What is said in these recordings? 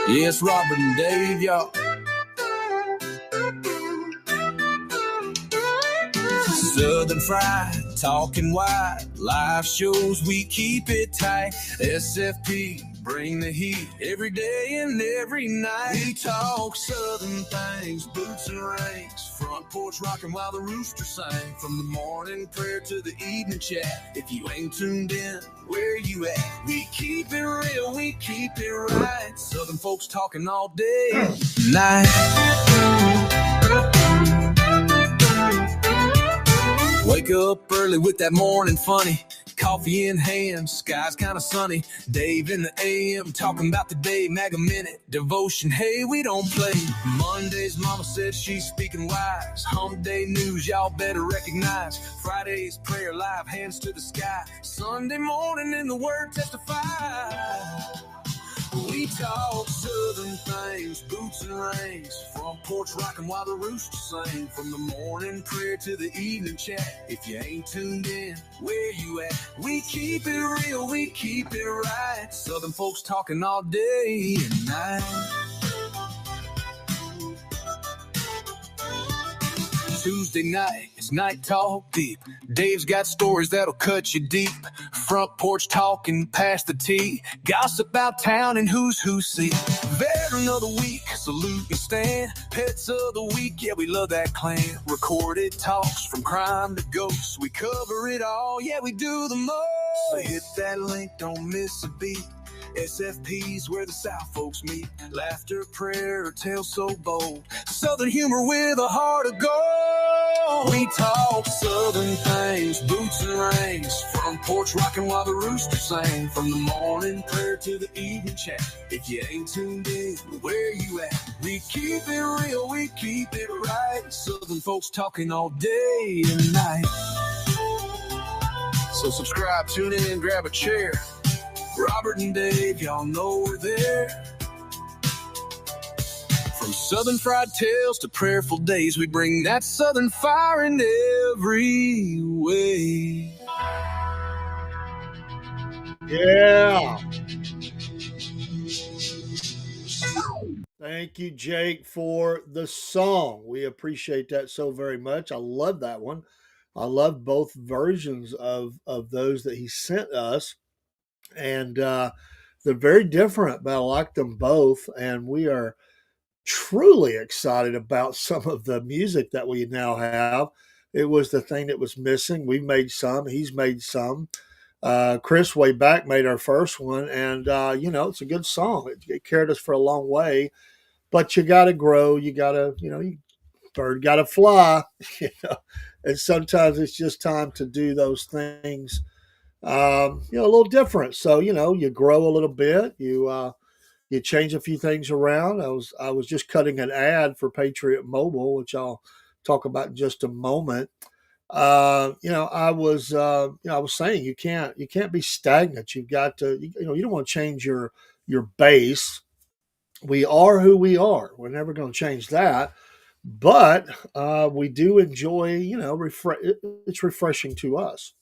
Yes, Robert and Dave, y'all. Southern Fried, talking wide, live shows, we keep it tight. SFP, bring the heat every day and every night. We talk Southern things, boots and rings, front porch rocking while the rooster sing. From the morning prayer to the evening chat, if you ain't tuned in, where you at? We keep it real, we keep it right. Southern folks talking all day and night. Wake up early with that morning funny, coffee in hand, sky's kinda sunny. Dave in the AM, talking about the day, Mega Minute, devotion, hey, we don't play. Mondays, mama said she's speaking wise. Hump day news, y'all better recognize. Fridays, prayer live, hands to the sky. Sunday morning, in the word testify. We talk Southern things, boots and rings, front porch rocking while the rooster sing. From the morning prayer to the evening chat, if you ain't tuned in, where you at? We keep it real, we keep it right. Southern folks talking all day and night. Tuesday night, it's Night Talk Deep. Dave's got stories that'll cut you deep. Front porch talking past the tea. Gossip about town and who's who seat. Veteran of the week, salute and stand. Pets of the week, yeah, we love that clan. Recorded talks from crime to ghosts. We cover it all, yeah, we do the most. So hit that link, don't miss a beat. SFP's where the South folks meet. Laughter, prayer, or tales so bold. Southern humor with a heart of gold. We talk Southern things, boots and rings, front porch rocking while the rooster sing. From the morning prayer to the evening chat, if you ain't tuned in, where you at? We keep it real, we keep it right. Southern folks talking all day and night. So subscribe, tune in, and grab a chair. Robert and Dave, y'all know we're there. From Southern fried tales to prayerful days, we bring that Southern fire in every way. Yeah. Thank you, Jake, for the song. We appreciate that so very much. I love that one. I love both versions of those that he sent us. And they're very different, but I like them both. And we are truly excited about some of the music that we now have. It was the thing that was missing. We made some, he's made some. Chris, way back, made our first one. And, it's a good song. It carried us for a long way. But you got to grow. You got to, bird got to fly. And sometimes it's just time to do those things a little different. So you grow a little bit. You change a few things around. I was just cutting an ad for Patriot Mobile, which I'll talk about in just a moment. I was saying you can't be stagnant. You've got to you don't want to change your base. We are who we are. We're never going to change that. But we do enjoy, it's refreshing to us.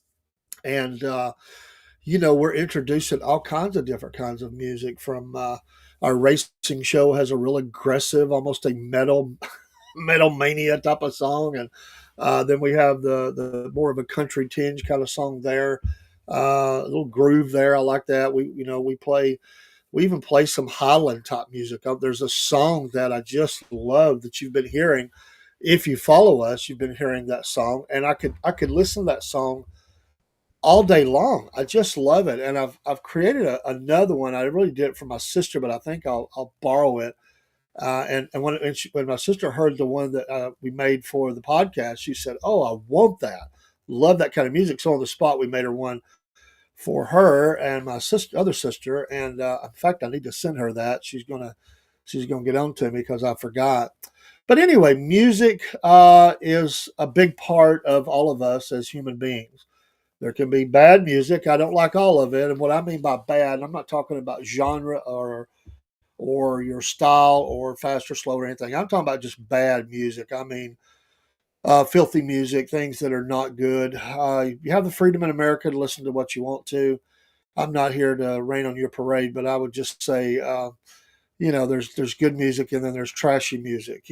And we're introducing all kinds of different kinds of music from our racing show has a real aggressive, almost a metal mania type of song, and then we have the more of a country tinge kind of song there, a little groove there. I like that. We even play some Highland type music. There's a song that I just love that you've been hearing. If you follow us, you've been hearing that song, and I could listen to that song all day long. I just love it, and I've created another one. I really did it for my sister, but I think I'll borrow it. And when my sister heard the one that we made for the podcast, she said, "Oh, I want that. Love that kind of music." So on the spot, we made her one for her and my other sister. And in fact, I need to send her that. She's gonna get on to me because I forgot. But anyway, music is a big part of all of us as human beings. There can be bad music. I don't like all of it. And what I mean by bad, I'm not talking about genre or your style or fast or slow or anything. I'm talking about just bad music. I mean, filthy music, things that are not good. You have the freedom in America to listen to what you want to. I'm not here to rain on your parade, but I would just say there's good music and then there's trashy music.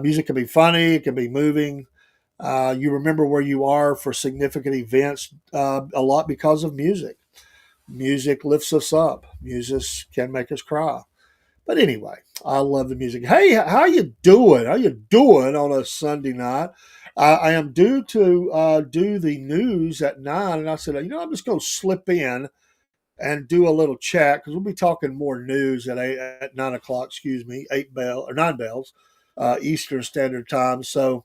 Music can be funny, it can be moving. You remember where you are for significant events a lot because of music. Music lifts us up. Music can make us cry. But anyway, I love the music. Hey, how you doing? How you doing on a Sunday night? I am due to do the news at 9, and I said, I'm just going to slip in and do a little chat because we'll be talking more news at 9 o'clock. Excuse me, 9 bells, Eastern Standard Time. So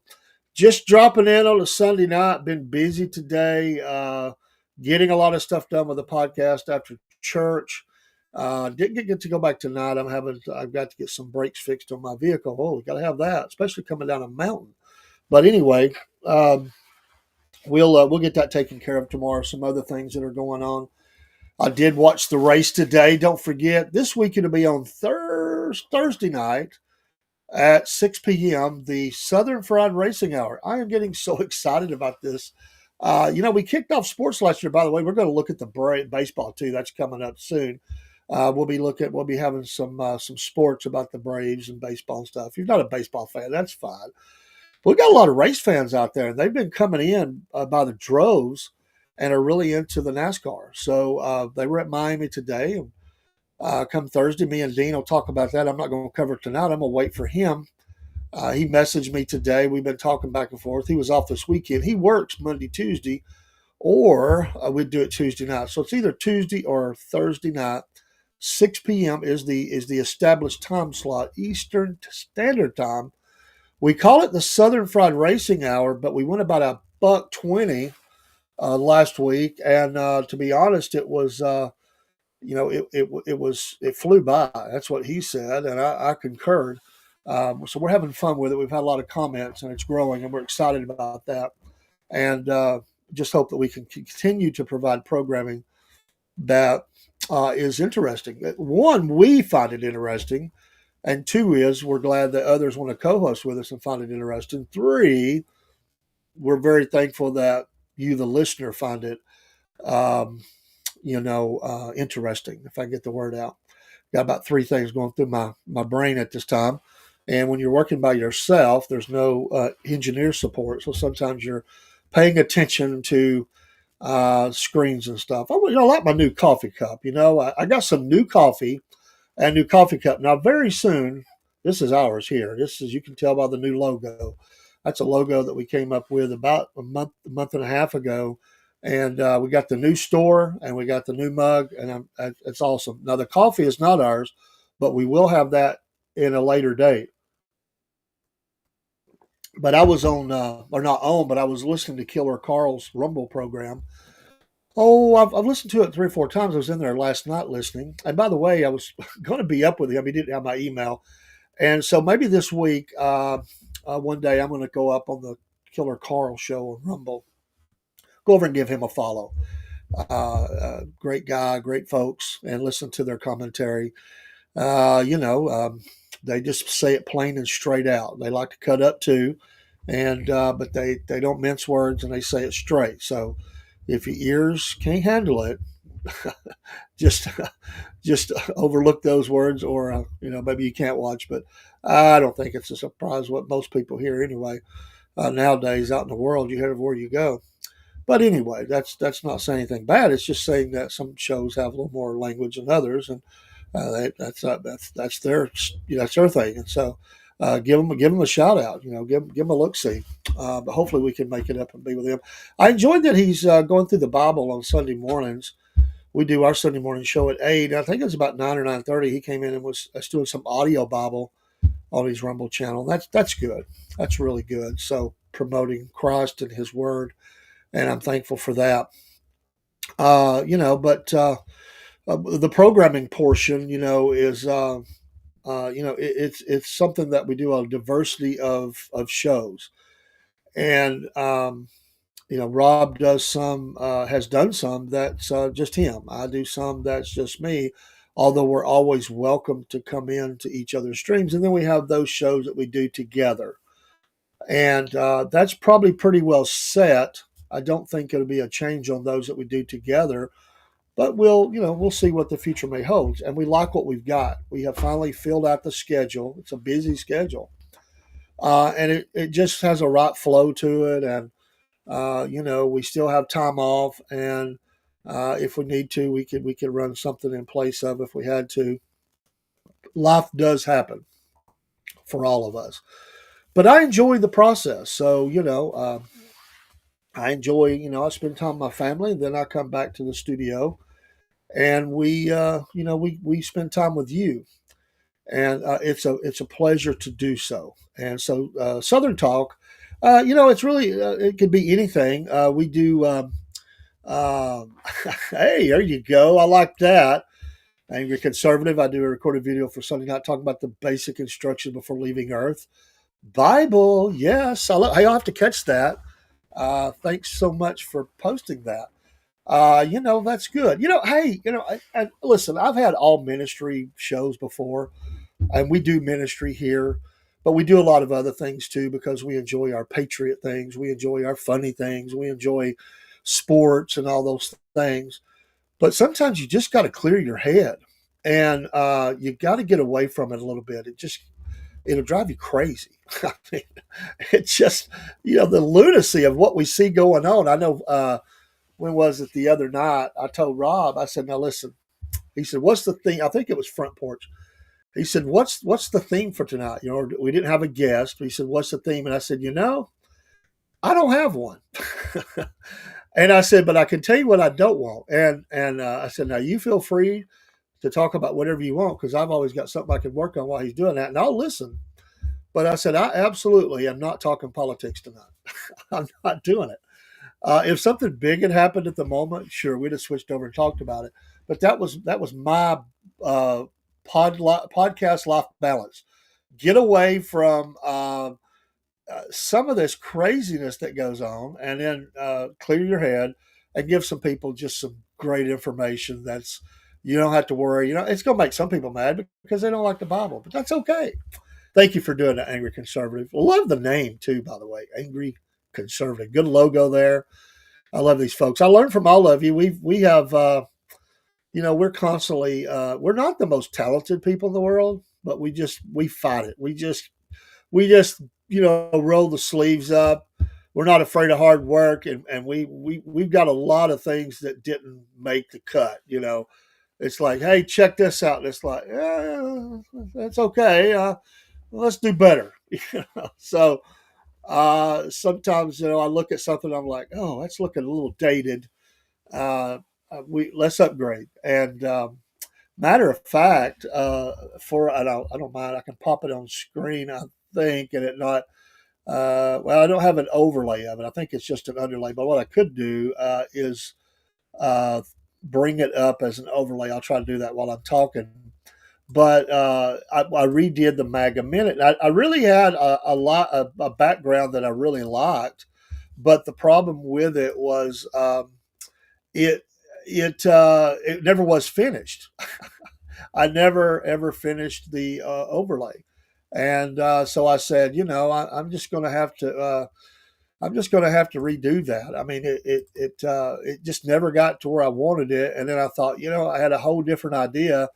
just dropping in on a Sunday night. Been busy today, getting a lot of stuff done with the podcast after church. Didn't get to go back tonight. I've got to get some brakes fixed on my vehicle. Oh, got to have that, especially coming down a mountain. But anyway, we'll get that taken care of tomorrow. Some other things that are going on. I did watch the race today. Don't forget, this week it'll be on Thursday night at 6 p.m., the Southern Fried Racing Hour. I am getting so excited about this. We kicked off sports last year, by the way. We're going to look at the baseball, too. That's coming up soon. We'll be having some sports about the Braves and baseball and stuff. If you're not a baseball fan, that's fine. But we got a lot of race fans out there, and they've been coming in by the droves and are really into the NASCAR. So they were at Miami today. And come Thursday, me and Dean will talk about that. I'm not going to cover it tonight. I'm going to wait for him. He messaged me today. We've been talking back and forth. He was off this weekend. He works Monday, Tuesday, or we'd do it Tuesday night. So it's either Tuesday or Thursday night. 6 p.m. is the established time slot, Eastern Standard Time. We call it the Southern Fried Racing Hour, but we went about $1.20 last week, and to be honest, it was it flew by. That's what he said, and I concurred. So we're having fun with it. We've had a lot of comments, and it's growing, and we're excited about that. And just hope that we can continue to provide programming that is interesting. One, we find it interesting. And two is we're glad that others want to co-host with us and find it interesting. Three, we're very thankful that you, the listener, find it, interesting, if I get the word out. Got about three things going through my brain at this time. And when you're working by yourself, there's no engineer support. So sometimes you're paying attention to screens and stuff. I like my new coffee cup. I got some new coffee and new coffee cup. Now, very soon, this is ours here. This is, you can tell by the new logo. That's a logo that we came up with about a month and a half ago. And we got the new store and we got the new mug, and it's awesome. Now, the coffee is not ours, but we will have that in a later date. But I was but I was listening to Killer Carl's Rumble program. Oh, I've listened to it 3 or 4 times. I was in there last night listening. And by the way, I was going to be up with him. He didn't have my email. And so maybe this week, one day, I'm going to go up on the Killer Carl show on Rumble. Go over and give him a follow. Great guy, great folks, and listen to their commentary. They just say it plain and straight out. They like to cut up too, but they don't mince words and they say it straight. So if your ears can't handle it, just overlook those words, or maybe you can't watch. But I don't think it's a surprise what most people hear anyway. Nowadays, out in the world, you hear it where you go. But anyway, that's not saying anything bad. It's just saying that some shows have a little more language than others, and that's their thing. And so give them a shout out. Give them a look see. But hopefully we can make it up and be with him. I enjoyed that he's going through the Bible on Sunday mornings. We do our Sunday morning show at 8. I think it was about 9 or 9:30. He came in and was doing some audio Bible on his Rumble channel. That's good. That's really good. So promoting Christ and His Word, and I'm thankful for that. The programming portion, is it's something that we do a diversity of shows, and Rob does some, has done some that's just him. I do some that's just me. Although we're always welcome to come in to each other's streams, and then we have those shows that we do together, and that's probably pretty well set. I don't think it'll be a change on those that we do together. but we'll see what the future may hold. And we like what we've got. We have finally filled out the schedule. It's a busy schedule, and it just has a right flow to it. And we still have time off, and if we need to, we could run something in place of if we had to. Life does happen for all of us, but I enjoy the process. So I enjoy, I spend time with my family, and then I come back to the studio, and we spend time with you, and it's a pleasure to do so. And so Southern Talk, it's really it could be anything. We do. Um, hey, there you go. I like that. Angry Conservative. I do a recorded video for Sunday night talking about the basic instructions before leaving Earth. Bible, yes. Hey, I'll have to catch that. Thanks so much for posting that. That's good. Hey, listen, I've had all ministry shows before, and we do ministry here, but we do a lot of other things too because we enjoy our patriot things. We enjoy our funny things. We enjoy sports and all those things. But sometimes you just got to clear your head, and you got to get away from it a little bit. It'll drive you crazy. I mean, it's just the lunacy of what we see going on. I know. When was it the other night? I told Rob. I said, "Now listen." He said, "What's the theme?" I think it was Front Porch. He said, "What's the theme for tonight?" We didn't have a guest. He said, "What's the theme?" And I said, I don't have one. And I said, "But I can tell you what I don't want." And I said, "Now you feel free to talk about whatever you want because I've always got something I can work on while he's doing that, and I'll listen." But I said, "I absolutely am not talking politics tonight. I'm not doing it." If something big had happened at the moment, sure, we'd have switched over and talked about it. But that was my uh, podcast life balance. Get away from some of this craziness that goes on, and then clear your head and give some people just some great information. That's you don't have to worry. It's going to make some people mad because they don't like the Bible, but that's okay. Thank you for doing that, Angry Conservative. Love the name too, by the way, Angry Conservative. Good logo there. I love these folks. I learned from all of you. We have we're constantly we're not the most talented people in the world, but we fight it. We just roll the sleeves up. We're not afraid of hard work, and we've got a lot of things that didn't make the cut. It's like, hey, check this out. And it's like, that's okay. Let's do better. So sometimes I look at something, I'm like, oh, that's looking a little dated. Let's upgrade. And matter of fact, I don't mind. I can pop it on screen, I think, and it not. Well, I don't have an overlay of it. I think it's just an underlay. But what I could do is uh, bring it up as an overlay. I'll try to do that while I'm talking. But I redid the MAGA Minute. I really had a background that I really liked, but the problem with it was it it never was finished. I never ever finished the overlay, and so I said, I'm just going to have to. I'm just going to have to redo that. I mean, it just never got to where I wanted it, and then I thought, I had a whole different idea,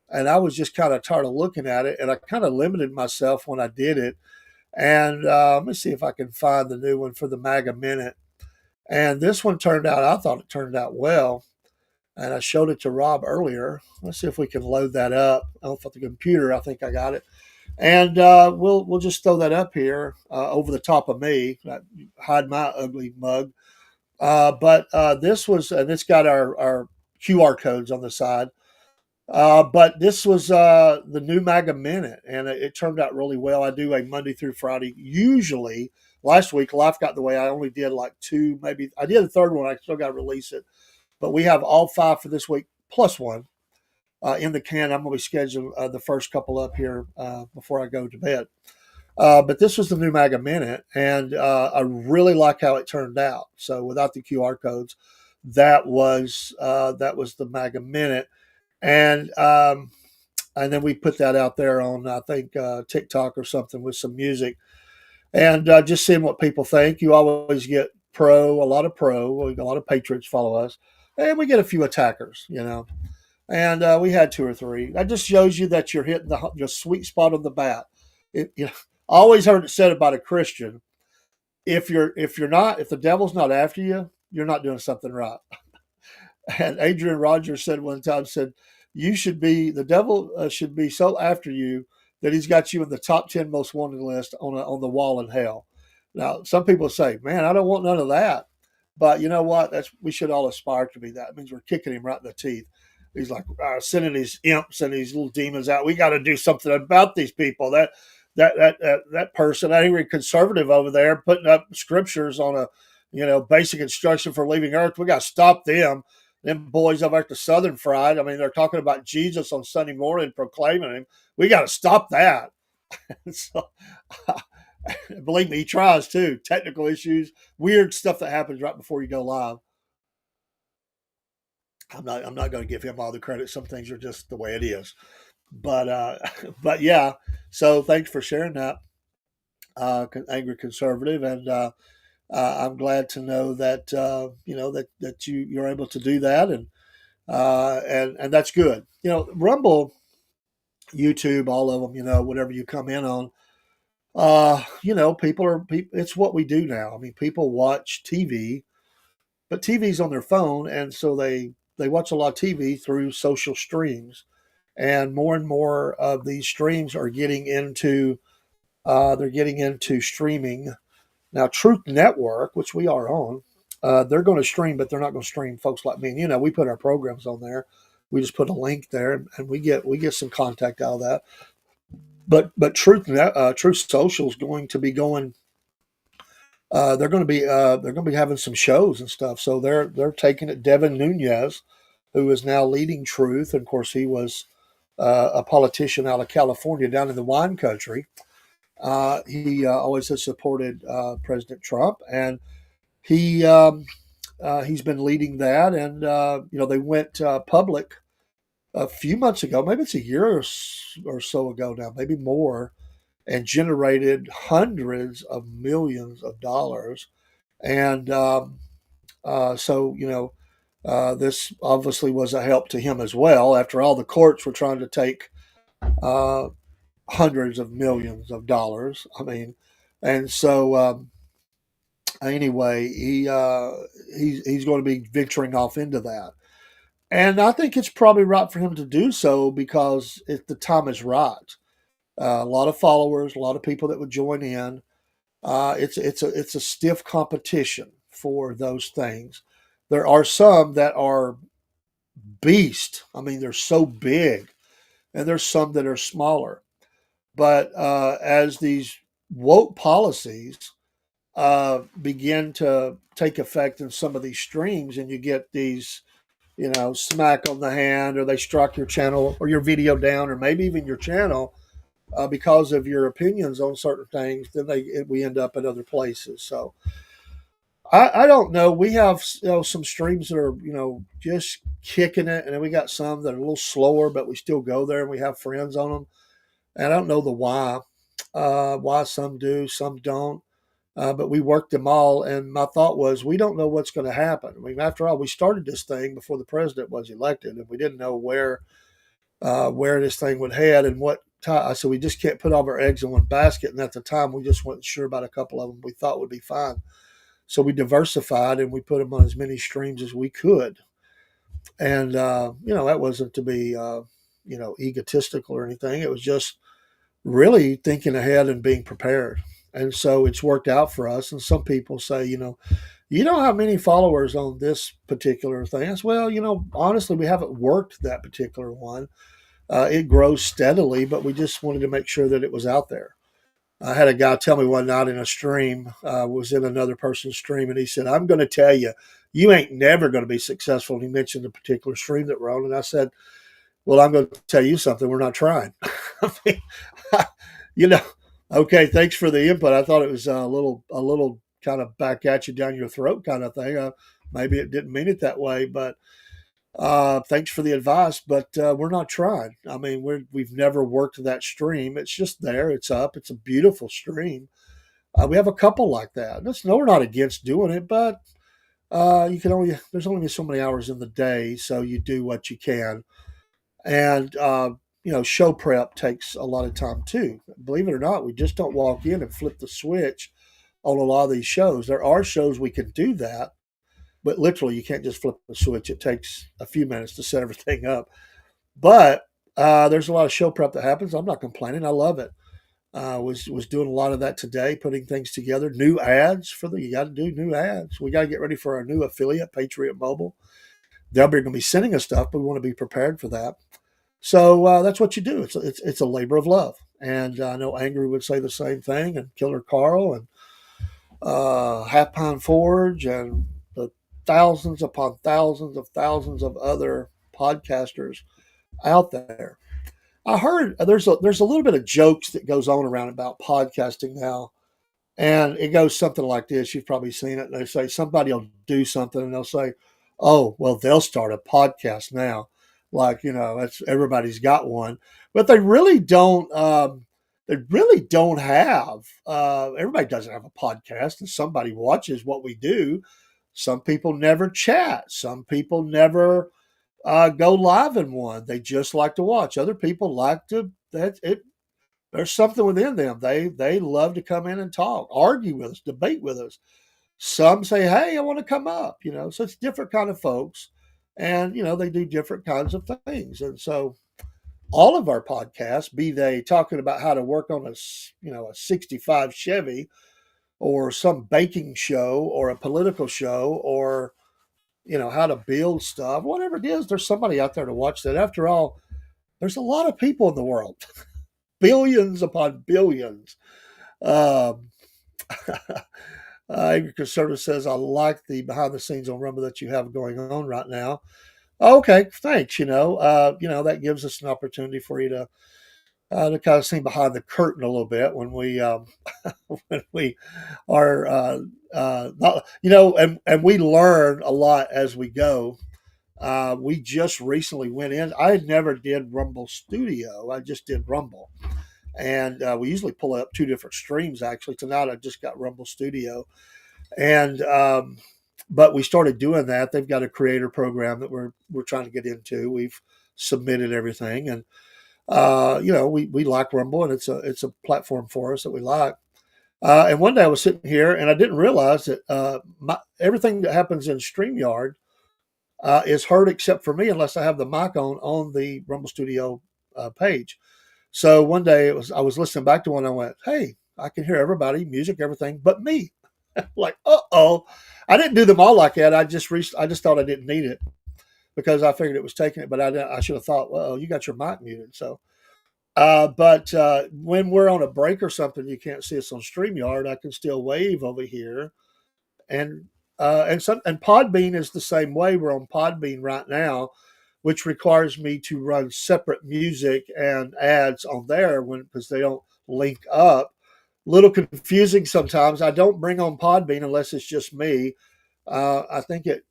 and I was just kind of tired of looking at it, and I kind of limited myself when I did it. And let me see if I can find the new one for the MAGA Minute. And this one turned out, I thought it turned out well. And I showed it to Rob earlier. Let's see if we can load that up. Oh, for the computer, I think I got it. And we'll just throw that up here over the top of me. Hide my ugly mug. But this was, and it's got our QR codes on the side. But this was the new MAGA Minute, and it turned out really well. I do a Monday through Friday. Usually, last week, life got in the way. I only did like two, maybe. I did the third one. I still got to release it. But we have all five for this week, plus one in the can. I'm going to be scheduling the first couple up here before I go to bed. But this was the new MAGA Minute, and I really like how it turned out. So without the QR codes, that was the MAGA Minute. And then we put that out there on, I think, TikTok or something with some music, and just seeing what people think. You always get a lot of patriots follow us, and we get a few attackers, and we had two or three. That just shows you that you're hitting the sweet spot on the bat. I always heard it said about a Christian: if the devil's not after you, you're not doing something right. And Adrian Rogers said one time, the devil should be so after you that he's got you in the top 10 most wanted list on the wall in hell. Now, some people say, man, I don't want none of that. But you know what? We should all aspire to be that. It means we're kicking him right in the teeth. He's like sending these imps and these little demons out. We got to do something about these people. That person, that angry conservative over there, putting up scriptures on basic instruction for leaving Earth. We got to stop them. Them boys over at the Southern Fried. I mean, they're talking about Jesus on Sunday morning, proclaiming him. We got to stop that. So, believe me, he tries too. Technical issues, weird stuff that happens right before you go live. I'm not going to give him all the credit. Some things are just the way it is. But yeah. So thanks for sharing that, angry conservative, and I'm glad to know that that you're able to do that, and that's good. Rumble, YouTube, all of them. Whatever you come in on, people. It's what we do now. I mean, people watch TV, but TV's on their phone, and so they watch a lot of TV through social streams, and more of these streams are getting into streaming. Now, Truth Network, which we are on, they're going to stream, but they're not going to stream folks like me. And, we put our programs on there. We just put a link there, and we get some contact out of that. But Truth Social is going to be going. They're going to be having some shows and stuff. So they're taking it. Devin Nunes, who is now leading Truth, and of course he was a politician out of California, down in the wine country. He always has supported President Trump, and he's been leading that. And they went public a few months ago, maybe it's a year or so ago now, maybe more, and generated hundreds of millions of dollars. And this obviously was a help to him as well. After all, the courts were trying to take hundreds of millions of dollars. I mean, and so anyway, he's going to be venturing off into that, and I think it's probably right for him to do so because the time is right. A lot of followers, a lot of people that would join in. It's a stiff competition for those things. There are some that are beast. I mean, they're so big, and there's some that are smaller. But as these woke policies begin to take effect in some of these streams, and you get these, smack on the hand, or they strike your channel or your video down, or maybe even your channel because of your opinions on certain things, then we end up in other places. So I don't know. We have some streams that are just kicking it, and then we got some that are a little slower, but we still go there and we have friends on them. And I don't know why some do, some don't. But we worked them all, and my thought was, we don't know what's going to happen. I mean, after all, we started this thing before the president was elected, and we didn't know where this thing would head and what time. So we just can't put all of our eggs in one basket. And at the time, we just weren't sure about a couple of them we thought would be fine. So we diversified, and we put them on as many streams as we could. And that wasn't to be egotistical or anything. It was just really thinking ahead and being prepared. And so it's worked out for us. And some people say, you don't have many followers on this particular thing. I said, well, honestly, we haven't worked that particular one. It grows steadily, but we just wanted to make sure that it was out there. I had a guy tell me one night in a stream, was in another person's stream, and he said, I'm going to tell you, you ain't never going to be successful. And he mentioned a particular stream that we're on. And I said, well, I'm going to tell you something. We're not trying. I mean, okay, thanks for the input. I thought it was a little kind of back at you down your throat kind of thing. Maybe it didn't mean it that way, but thanks for the advice. But we're not trying. I mean, we've never worked that stream. It's just there. It's up. It's a beautiful stream. We have a couple like that. We're not against doing it, but there's only so many hours in the day, so you do what you can. And show prep takes a lot of time too. Believe it or not, we just don't walk in and flip the switch on a lot of these shows. There are shows we can do that, but literally you can't just flip the switch. It takes a few minutes to set everything up. But there's a lot of show prep that happens. I'm not complaining. I love it. Was doing a lot of that today, putting things together. New ads you got to do new ads. We got to get ready for our new affiliate, Patriot Mobile. They'll be going to be sending us stuff, but we want to be prepared for that. So that's what you do. It's a labor of love, and I know Angry would say the same thing, and Killer Carl, and Half Pound Forge, and the thousands upon thousands of other podcasters out there. I heard there's a little bit of jokes that goes on around about podcasting now, and it goes something like this. You've probably seen it. They say somebody will do something, and they'll say, "Oh, well, they'll start a podcast now." Like that's everybody's got one, but they really don't. They really don't have. Everybody doesn't have a podcast, and somebody watches what we do. Some people never chat. Some people never go live in one. They just like to watch. Other people like to. There's something within them. They love to come in and talk, argue with us, debate with us. Some say, "Hey, I want to come up." So it's different kind of folks, and they do different kinds of things. And so all of our podcasts, be they talking about how to work on a 65 Chevy, or some baking show, or a political show, or how to build stuff, whatever it is, there's somebody out there to watch that. After all, there's a lot of people in the world, billions upon billions. Um, Angry Conservative says, I like the behind the scenes on Rumble that you have going on right now. Okay, thanks. That gives us an opportunity for you to kind of see behind the curtain a little bit when we when we are not, and we learn a lot as we go. We just recently went in. I never did Rumble Studio. I just did Rumble. And we usually pull up two different streams. Actually, tonight I just got Rumble Studio, and but we started doing that. They've got a creator program that we're trying to get into. We've submitted everything, and we like Rumble, and it's a platform for us that we like. And one day I was sitting here, and I didn't realize that everything that happens in StreamYard is heard except for me, unless I have the mic on the Rumble Studio page. So one day I was listening back to one. And I went, "Hey, I can hear everybody, music, everything, but me." Like, uh-oh. I didn't do them all like that. I just thought I didn't need it because I figured it was taking it, but I should have thought, well, you got your mic muted. So, but when we're on a break or something, you can't see us on StreamYard. I can still wave over here, and Podbean is the same way. We're on Podbean right now, which requires me to run separate music and ads on there because they don't link up. Little confusing sometimes. I don't bring on Podbean unless it's just me. I think it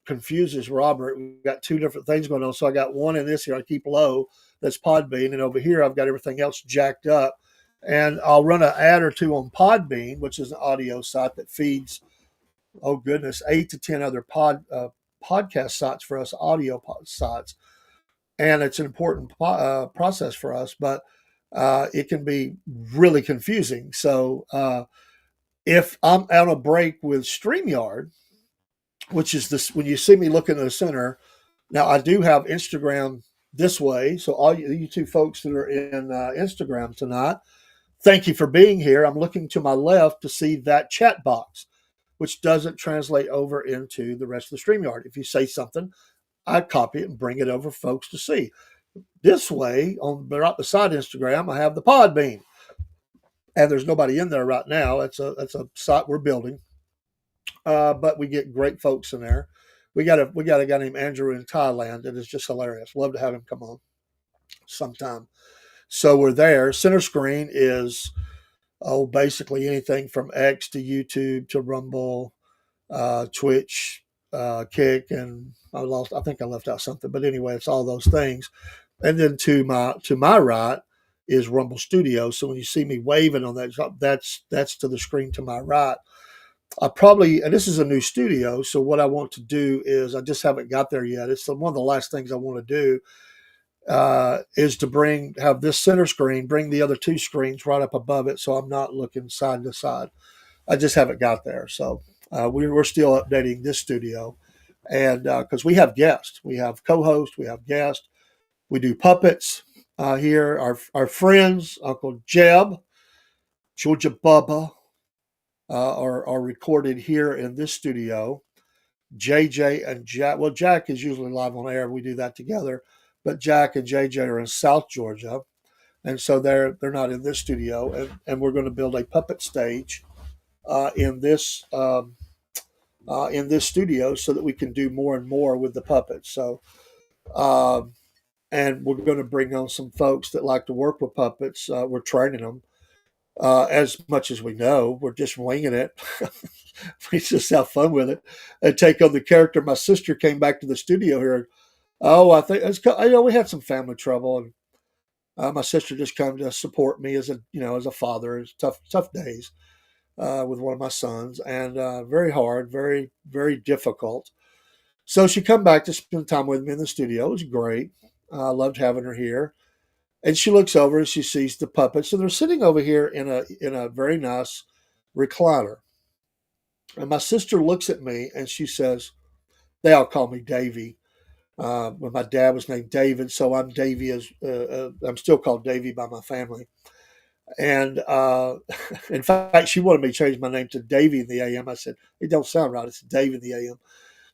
confuses Robert. We've got two different things going on. So I got one in this here I keep low, that's Podbean, and over here I've got everything else jacked up. And I'll run an ad or two on Podbean, which is an audio site that feeds, 8 to 10 other podcast sites for us, audio sites. And it's an important process for us, but it can be really confusing. So if I'm on a break with StreamYard, which is this, when you see me looking in the center, now I do have Instagram this way. So all you two folks that are in Instagram tonight, thank you for being here. I'm looking to my left to see that chat box, which doesn't translate over into the rest of the StreamYard. If you say something, I copy it and bring it over for folks to see. This way, on right beside Instagram, I have the Podbean, and there's nobody in there right now. That's a site we're building, but we get great folks in there. We got a guy named Andrew in Thailand that is just hilarious. Love to have him come on sometime. So we're there. Center screen is basically anything from X to YouTube to Rumble, Twitch, Kick, and I think I left out something, but anyway, it's all those things. And then to my right is Rumble Studio. So when you see me waving on that, that's to the screen to my right. I probably, and this is a new studio, so what I want to do is I just haven't got there yet. It's one of the last things I want to do is to have this center screen, bring the other two screens right up above it, so I'm not looking side to side. I just haven't got there, so we're still updating this studio, and because we have guests, we have co-hosts, we have guests, we do puppets here. Our friends, Uncle Jeb, Georgia Bubba, are recorded here in this studio. JJ and Jack. Well, Jack is usually live on air. We do that together. But Jack and JJ are in South Georgia, and so they're not in this studio. And we're going to build a puppet stage in this studio so that we can do more and more with the puppets. So, and we're going to bring on some folks that like to work with puppets. We're training them as much as we know. We're just winging it. We just have fun with it and take on the character. My sister came back to the studio here. Oh, I think we had some family trouble, and my sister just come to support me as a father. It's tough days with one of my sons, and very hard, very very difficult. So she come back to spend time with me in the studio. It was great. I loved having her here. And she looks over and she sees the puppets, and they're sitting over here in a very nice recliner. And my sister looks at me and she says, "They all call me Davy." When my dad was named David, so I'm Davy I'm still called Davy by my family. And in fact, she wanted me to change my name to Davy in the AM. I said, "It don't sound right. It's Dave in the AM."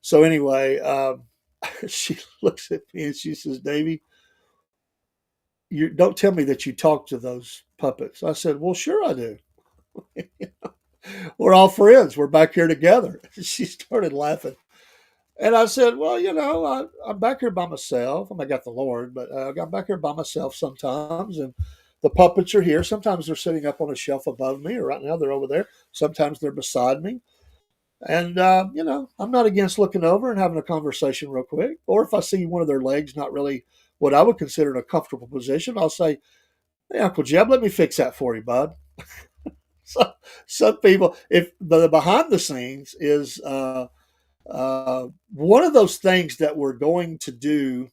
So anyway, she looks at me and she says, "Davy, you don't tell me that you talk to those puppets." I said, "Well, sure I do. We're all friends. We're back here together." She started laughing. And I said, "Well, I'm back here by myself. I mean, I got the Lord, but I'm back here by myself sometimes. And the puppets are here. Sometimes they're sitting up on a shelf above me, or right now they're over there. Sometimes they're beside me. And, I'm not against looking over and having a conversation real quick. Or if I see one of their legs not really what I would consider in a comfortable position, I'll say, 'Hey, Uncle Jeb, let me fix that for you, bud.'" So some people, if the behind the scenes is one of those things that we're going to do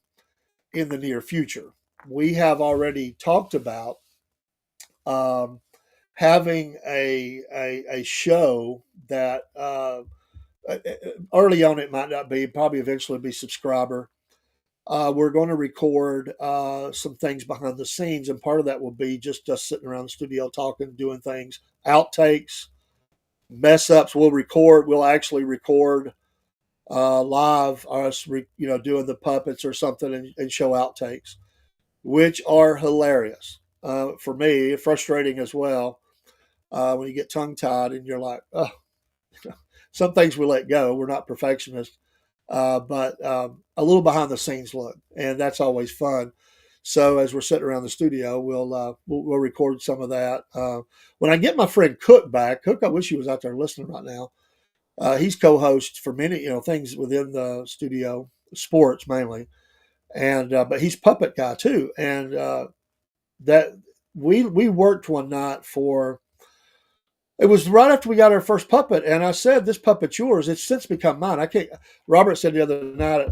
in the near future. We have already talked about um, having a show that early on it might not be, probably eventually be subscriber. We're going to record some things behind the scenes, and part of that will be just us sitting around the studio talking, doing things, outtakes, mess ups. We'll actually record live, us doing the puppets or something, and show outtakes, which are hilarious. For me, frustrating as well when you get tongue tied and you're like, oh, some things we let go. We're not perfectionists, but a little behind the scenes look, and that's always fun. So as we're sitting around the studio, we'll record some of that. When I get my friend Cook back, Cook, I wish he was out there listening right now. He's co-host for many, things within the studio, sports mainly, and but he's puppet guy too. And that we worked one night for. It was right after we got our first puppet, and I said, "This puppet's yours." It's since become mine. I can't. Robert said the other night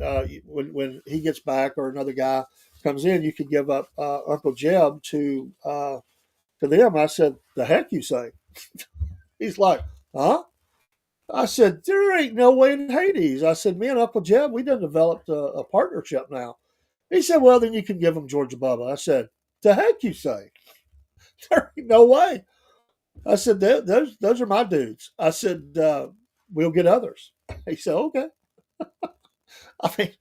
when he gets back or another guy comes in, you can give up Uncle Jeb to them. I said, "The heck you say?" He's like, "Huh?" I said, "There ain't no way in Hades." I said, "Me and Uncle Jeb, we done developed a partnership now." He said, "Well, then you can give him Georgia Bubba." I said, "The heck you say?" There ain't no way. I said, those are my dudes. I said, "We'll get others." He said, "Okay." I mean,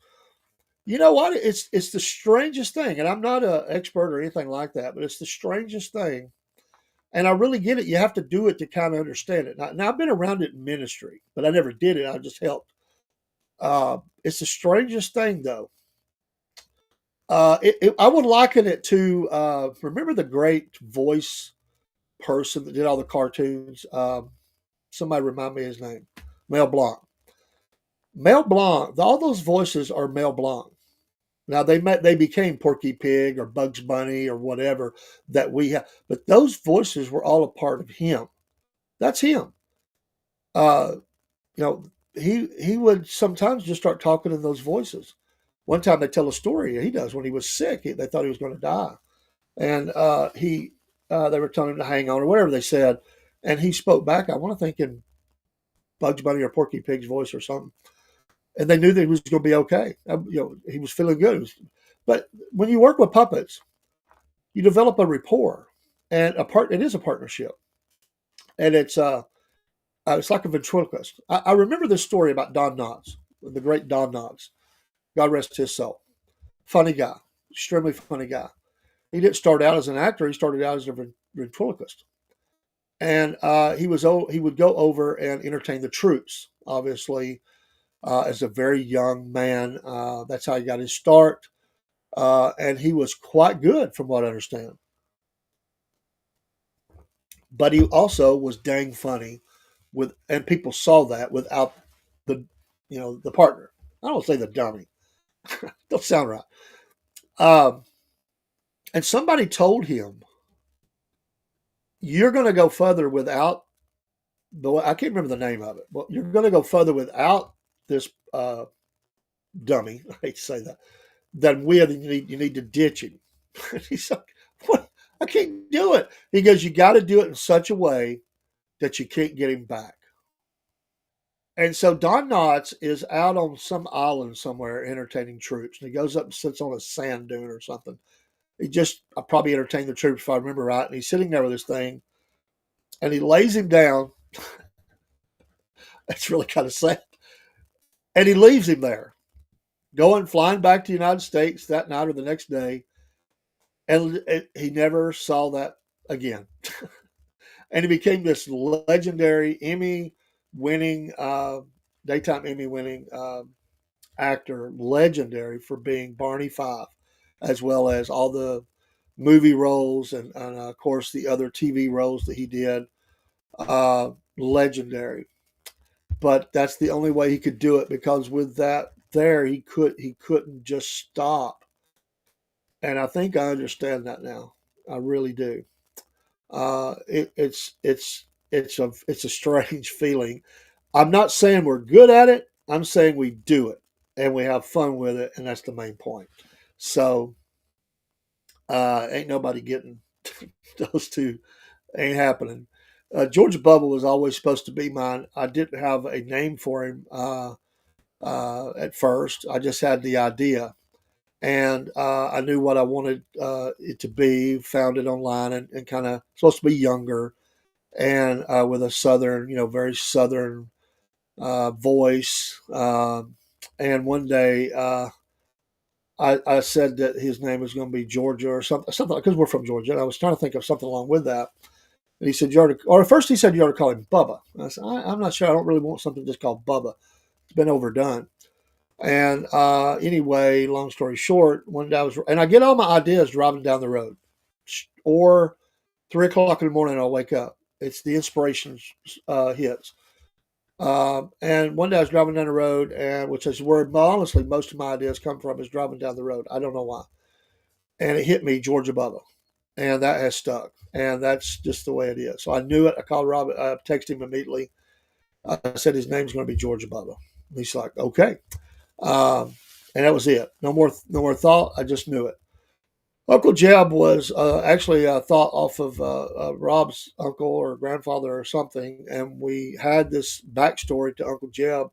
you know what? It's the strangest thing, and I'm not an expert or anything like that, but it's the strangest thing. And I really get it. You have to do it to kind of understand it. Now I've been around it in ministry, but I never did it. I just helped. It's the strangest thing, though. I would liken it to remember the great voice person that did all the cartoons. Somebody remind me his name. Mel Blanc. Mel Blanc. All those voices are Mel Blanc. Now they became Porky Pig or Bugs Bunny or whatever that we have, but those voices were all a part of him. That's him. uh, he would sometimes just start talking in those voices. One time they tell a story he does when he was sick. They thought he was going to die, and they were telling him to hang on or whatever they said, and he spoke back. I want to think in Bugs Bunny or Porky Pig's voice or something, and they knew that he was going to be okay. He was feeling good. But when you work with puppets, you develop a rapport, and it is a partnership, and it's like a ventriloquist. I remember this story about Don Knotts, the great Don Knotts. God rest his soul. Funny guy, extremely funny guy. He didn't start out as an actor. He started out as a ventriloquist, and he would go over and entertain the troops. Obviously, as a very young man, that's how he got his start, and he was quite good, from what I understand. But he also was dang funny, and people saw that without the the partner. I don't say the dummy. Don't sound right. Um, and somebody told him, "You're going to go further without I can't remember the name of it. Well, you're going to go further without this dummy. I hate to say that. Than with, you need to ditch him." He's like, "What? I can't do it." He goes, "You got to do it in such a way that you can't get him back." And so Don Knotts is out on some island somewhere entertaining troops, and he goes up and sits on a sand dune or something. He just I probably entertained the troops if I remember right. And he's sitting there with this thing, and he lays him down. That's really kind of sad. And he leaves him there, flying back to the United States that night or the next day. And he never saw that again. And he became this legendary daytime Emmy winning actor, legendary for being Barney Fife, as well as all the movie roles and of course the other TV roles that he did. Legendary. But that's the only way he could do it, because with that there he couldn't just stop. And I think I understand that now. I really do. It's a strange feeling. I'm not saying we're good at it. I'm saying we do it and we have fun with it, and that's the main point. So ain't nobody getting those two. Ain't happening. Georgia Bubba was always supposed to be mine. I didn't have a name for him at first. I just had the idea, and I knew what I wanted it to be. Found it online, and kind of supposed to be younger and with a southern, very southern voice. And one day I said that his name was going to be Georgia or something, because we're from Georgia. And I was trying to think of something along with that. And he said, or at first he said, "You ought to call him Bubba." And I said, "I'm not sure. I don't really want something just called Bubba. It's been overdone." And anyway, long story short, one day and I get all my ideas driving down the road, or 3 o'clock in the morning, I'll wake up. It's the inspiration hits. And one day I was driving down the road, and which is where honestly most of my ideas come from, is driving down the road. I don't know why. And it hit me, Georgia Bubba. And that has stuck. And that's just the way it is. So I knew it. I called Rob, I texted him immediately. I said his name's going to be Georgia Bubba. And he's like, "Okay." And that was it. No more thought. I just knew it. Uncle Jeb was actually a thought off of Rob's uncle or grandfather or something, and we had this backstory to Uncle Jeb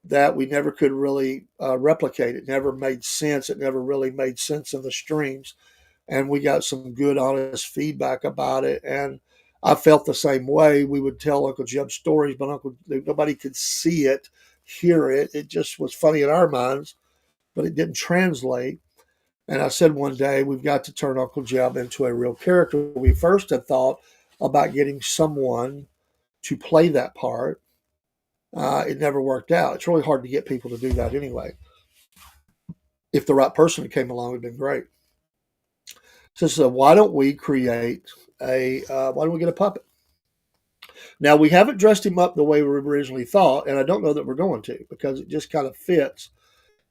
that we never could really replicate. It never made sense. It never really made sense in the streams, and we got some good, honest feedback about it. And I felt the same way. We would tell Uncle Jeb stories, but nobody could see it, hear it. It just was funny in our minds, but it didn't translate. And I said one day, we've got to turn Uncle Jeb into a real character. We first had thought about getting someone to play that part. It never worked out. It's really hard to get people to do that anyway. If the right person came along, it would have been great. So why don't we create why don't we get a puppet? Now, we haven't dressed him up the way we originally thought, and I don't know that we're going to, because it just kind of fits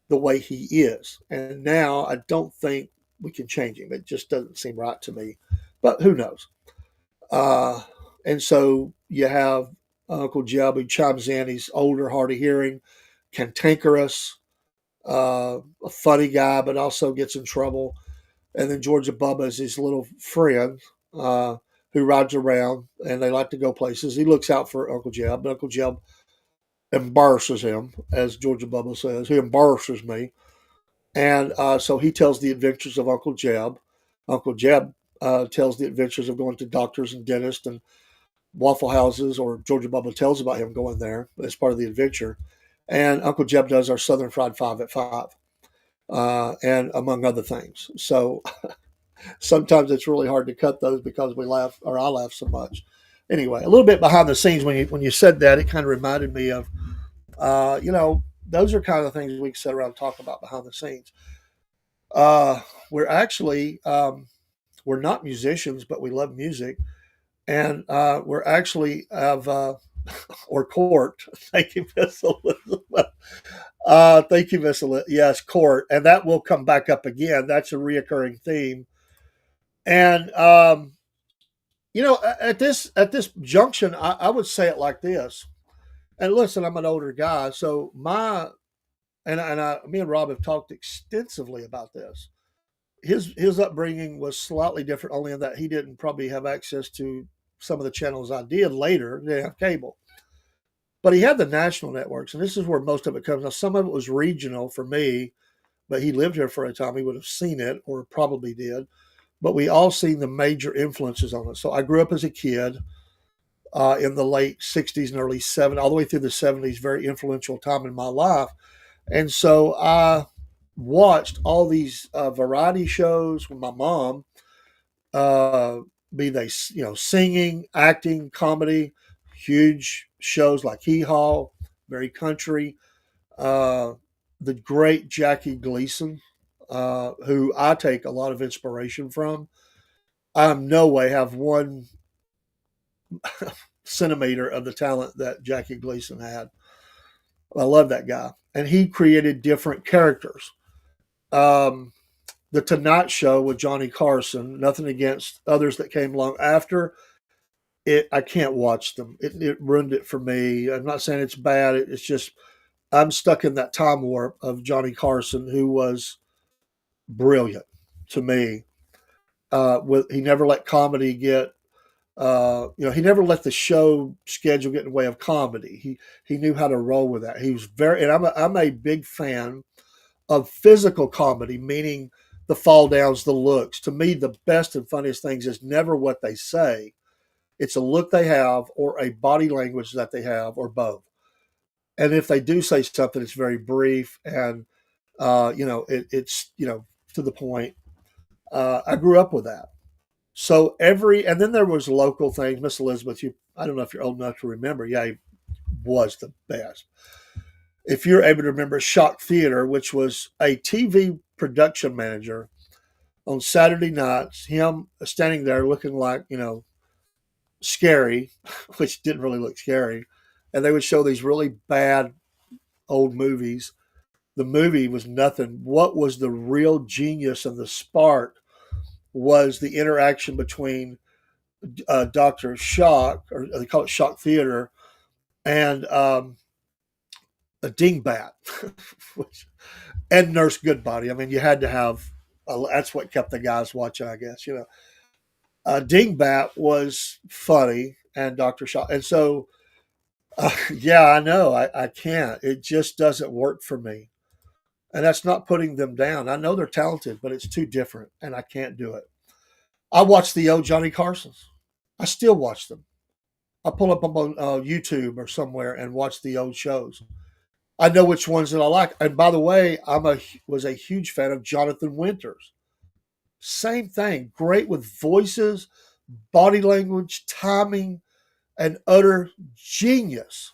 the way he is. And now I don't think we can change him. It just doesn't seem right to me. But who knows? And so you have Uncle Jeb, who chimes in. He's older, hard of hearing, cantankerous, a funny guy, but also gets in trouble. And then Georgia Bubba is his little friend who rides around, and they like to go places. He looks out for Uncle Jeb, but Uncle Jeb embarrasses him, as Georgia Bubba says. He embarrasses me. And so he tells the adventures of Uncle Jeb. Uncle Jeb tells the adventures of going to doctors and dentists and Waffle Houses, or Georgia Bubba tells about him going there as part of the adventure. And Uncle Jeb does our Southern Fried 5 at 5, and among other things. So sometimes it's really hard to cut those because we laugh, or I laugh so much. Anyway, a little bit behind the scenes when you said that, it kind of reminded me of, those are kind of things we can sit around and talk about behind the scenes. We're actually, we're not musicians, but we love music. And we're actually have, or court. Thank you, Miss Elizabeth. Thank you, Miss Elizabeth. Yes, court. And that will come back up again. That's a reoccurring theme. And, at this junction, I would say it like this. And listen, I'm an older guy, so me and Rob have talked extensively about this. His upbringing was slightly different, only in that he didn't probably have access to some of the channels I did later. They didn't have cable, but he had the national networks, and this is where most of it comes. Now, some of it was regional for me, but he lived here for a time. He would have seen it, or probably did. But we all seen the major influences on it. So I grew up as a kid in the late 60s and early 70s, all the way through the 70s, very influential time in my life. And so I watched all these variety shows with my mom, be they, singing, acting, comedy, huge shows like Hee Haw, very country. The great Jackie Gleason, who I take a lot of inspiration from. I in no way have one centimeter of the talent that Jackie Gleason had. I love that guy. And he created different characters. The Tonight Show with Johnny Carson, nothing against others that came along after it. I can't watch them. It ruined it for me. I'm not saying it's bad. It's just, I'm stuck in that time warp of Johnny Carson, who was brilliant to me. He never let comedy get, he never let the show schedule get in the way of comedy. He knew how to roll with that. He was and I'm a big fan of physical comedy, meaning the fall downs, the looks. To me, the best and funniest things is never what they say. It's a look they have, or a body language that they have, or both. And if they do say something, it's very brief, and it's to the point. I grew up with that. So and then there was local things. Miss Elizabeth, I don't know if you're old enough to remember. Yeah, he was the best. If you're able to remember Shock Theater, which was a TV production manager on Saturday nights, him standing there looking like, scary, which didn't really look scary. And they would show these really bad old movies. The movie was nothing. What was the real genius and the spark was the interaction between Dr. Shock, or they call it Shock Theater, and a dingbat, and Nurse Goodbody. I mean, you had to have, that's what kept the guys watching, I guess. Dingbat was funny, and Dr. Shock. And so, yeah, I know, I can't. It just doesn't work for me. And that's not putting them down. I know they're talented, but it's too different, and I can't do it. I watch the old Johnny Carsons. I still watch them. I pull up on YouTube or somewhere and watch the old shows. I know which ones that I like. And by the way, was a huge fan of Jonathan Winters. Same thing. Great with voices, body language, timing, and utter genius.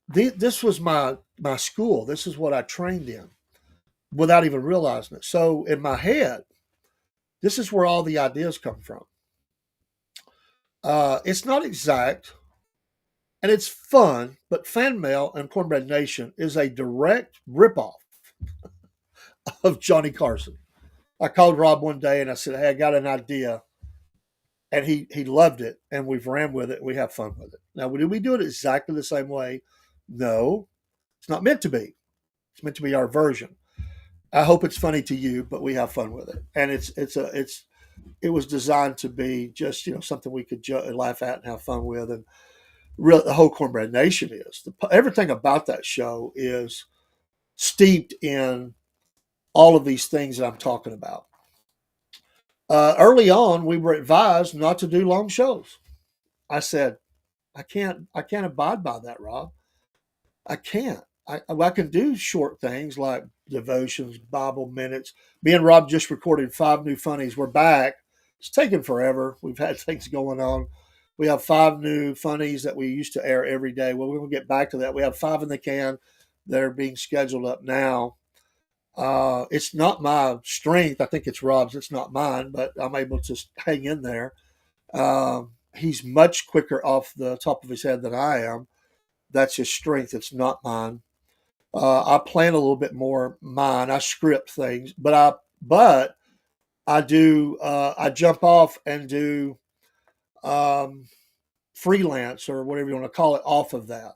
This was my school. This is what I trained in without even realizing it. So in my head, this is where all the ideas come from. It's not exact, and it's fun, but Fan Mail and Cornbread Nation is a direct ripoff of Johnny Carson. I called Rob one day and I said, "Hey, I got an idea. and he loved it, and we've ran with it. And we have fun with it. Now, do we do it exactly the same way? No, it's not meant to be. It's meant to be our version. I hope it's funny to you, but we have fun with it, and it was designed to be just something we could laugh at and have fun with, and really the whole Cornbread Nation everything about that show is steeped in all of these things that I'm talking about. Early on, we were advised not to do long shows. I said, I can't abide by that, Rob. I can't. I can do short things like devotions, Bible minutes. Me and Rob just recorded 5 new funnies. We're back. It's taken forever. We've had things going on. We have 5 new funnies that we used to air every day. Well, we're going to get back to that. We have 5 in the can that are being scheduled up now. It's not my strength. I think it's Rob's. It's not mine, but I'm able to hang in there. He's much quicker off the top of his head than I am. That's his strength. It's not mine. I plan a little bit more mine. I script things, but I do. I jump off and do freelance or whatever you want to call it off of that.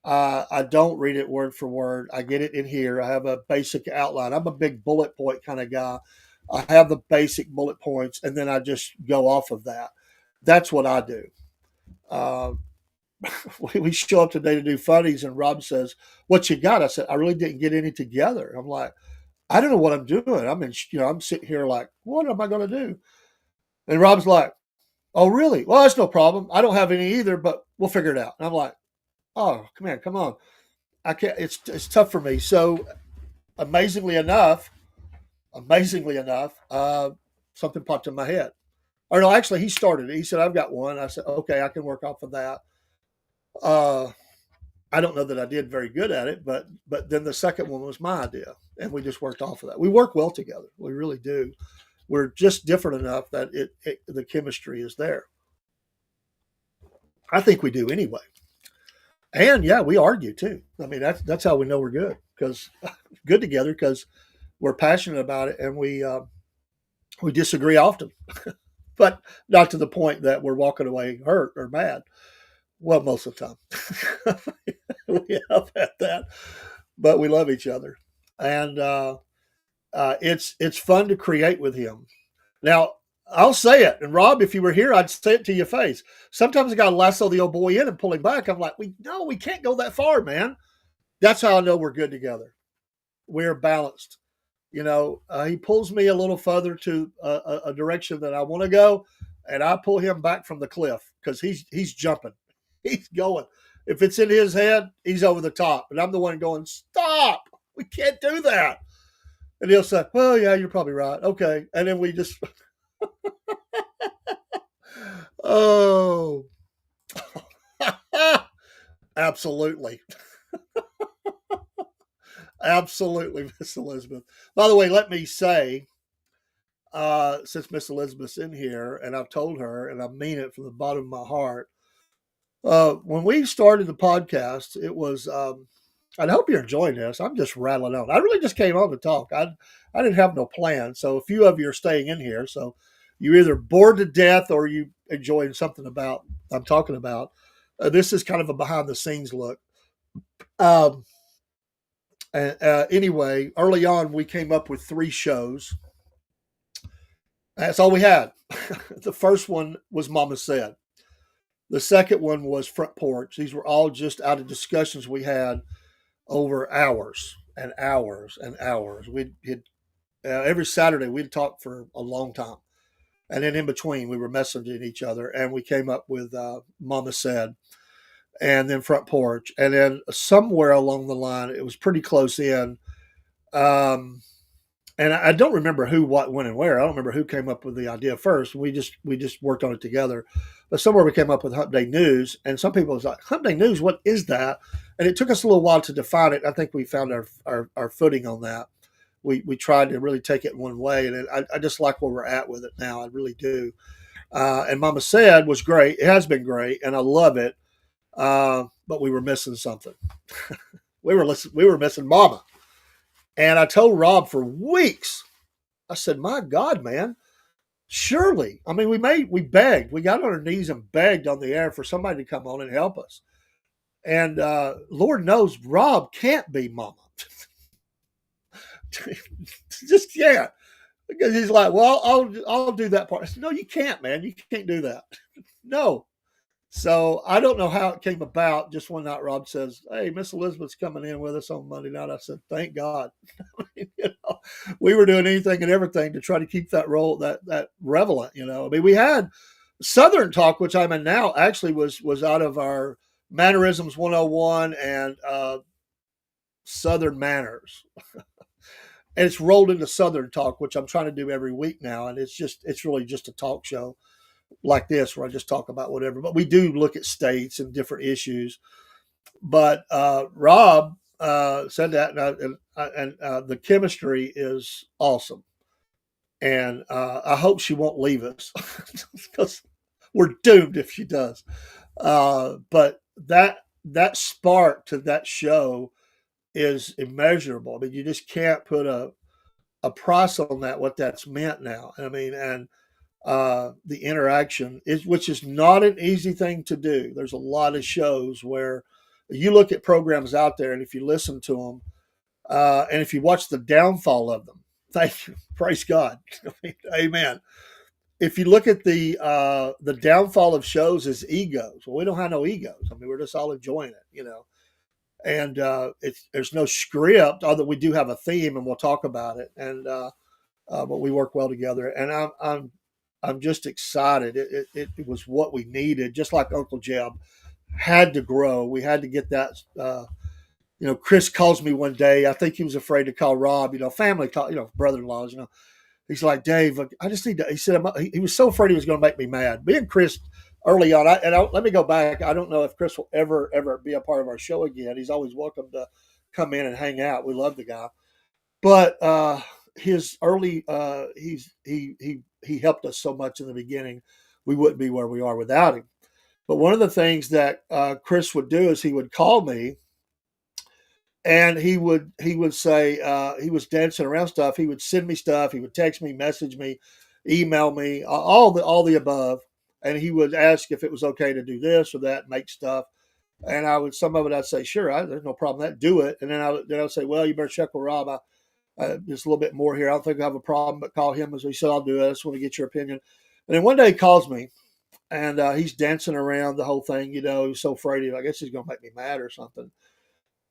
I don't read it word for word. I get it in here. I have a basic outline. I'm a big bullet point kind of guy. I have the basic bullet points, and then I just go off of that. That's what I do. We show up today to do funnies, and Rob says, "What you got?" I said, "I really didn't get any together." I'm like, "I don't know what I'm doing." I'm sitting here like, "What am I going to do?" And Rob's like, "Oh, really? Well, that's no problem. I don't have any either, but we'll figure it out." And I'm like, "Oh, come on. I can't. It's tough for me." So, amazingly enough, something popped in my head. Or no, actually, he started it. He said, "I've got one." I said, "Okay, I can work off of that." I don't know that I did very good at it, but then the second one was my idea, and we just worked off of that. We work well together. We really do. We're just different enough that the chemistry is there. I think we do anyway. And yeah, we argue too. I mean, that's how we know we're good together because we're passionate about it, and we disagree often, but not to the point that we're walking away hurt or mad. Well, most of the time we have had that, but we love each other, and it's fun to create with him. Now, I'll say it, and Rob, if you were here, I'd say it to your face. Sometimes I got to lasso the old boy in and pull him back. I'm like, we can't go that far, man. That's how I know we're good together. We're balanced. He pulls me a little further to a direction that I want to go, and I pull him back from the cliff because he's jumping. He's going. If it's in his head, he's over the top. And I'm the one going, "Stop. We can't do that." And he'll say, "Well, yeah, you're probably right. Okay." And then we just, oh, absolutely. Absolutely, Miss Elizabeth. By the way, let me say, since Miss Elizabeth's in here, and I've told her, and I mean it from the bottom of my heart, when we started the podcast, it was, I hope you're enjoying this. I'm just rattling on. I really just came on to talk. I didn't have no plan. So a few of you are staying in here. So you're either bored to death or you enjoying something I'm talking about. This is kind of a behind the scenes look. Anyway, early on, we came up with 3 shows. That's all we had. The first one was Mama Said. The second one was Front Porch. These were all just out of discussions we had over hours and hours and hours. Every Saturday we'd talk for a long time, and then in between we were messaging each other, and we came up with Mama Said, and then Front Porch, and then somewhere along the line it was pretty close in. And I don't remember who, what, when, and where. I don't remember who came up with the idea first. We just worked on it together. But somewhere we came up with Hump Day News, and some people was like, "Hump Day News, what is that?" And it took us a little while to define it. I think we found our footing on that. We tried to really take it in one way, and I just like where we're at with it now. I really do. And Mama Said was great. It has been great, and I love it. But we were missing something. we were missing Mama. And I told Rob for weeks, I said, "My God, man, Surely, I mean, we begged, we got on our knees and begged on the air for somebody to come on and help us. And Lord knows Rob can't be Mama. Just yeah, because he's like, well, I'll do that part. I said, no, you can't, man. You can't do that. No. So I don't know how it came about. Just one night, Rob says, "Hey, Miss Elizabeth's coming in with us on Monday night." I said, "Thank God." We were doing anything and everything to try to keep that role that relevant. I mean, we had Southern Talk, which I'm in now, actually was out of our Mannerisms 101 and Southern Manners. And it's rolled into Southern Talk, which I'm trying to do every week now. And it's really just a talk show like this where I just talk about whatever. But we do look at states and different issues. But Rob said that, and the chemistry is awesome. And I hope she won't leave us because we're doomed if she does. But that spark to that show is immeasurable. I mean, you just can't put a price on that, what that's meant now. I mean, and the interaction is, which is not an easy thing to do. There's a lot of shows where you look at programs out there, and if you listen to them, and if you watch the downfall of them, thank you, praise God, I mean, amen. If you look at the downfall of shows as egos, well, we don't have no egos. I mean, we're just all enjoying it. And there's no script, although we do have a theme, and we'll talk about it. And but we work well together, and I'm just excited. It was what we needed, just like Uncle Jeb had to grow. We had to get that. Chris calls me one day. I think he was afraid to call Rob. Family call. Brother-in-laws. He's like, Dave, I just need to. He said he was so afraid he was going to make me mad. Me and Chris early on. Let me go back. I don't know if Chris will ever be a part of our show again. He's always welcome to come in and hang out. We love the guy, but his early he helped us so much in the beginning. We wouldn't be where we are without him. But one of the things that Chris would do is he would call me, and he would say he was dancing around stuff. He would send me stuff. He would text me, message me, email me, all the above. And he would ask if it was okay to do this or that, make stuff. And some of it I'd say, sure, there's no problem with that, do it. And then I would say, well, you better check with Rob. Just a little bit more here. I don't think I have a problem, but call him. As he said, I'll do it. I just want to get your opinion. And then one day he calls me, and he's dancing around the whole thing. He's so afraid. I guess he's going to make me mad or something.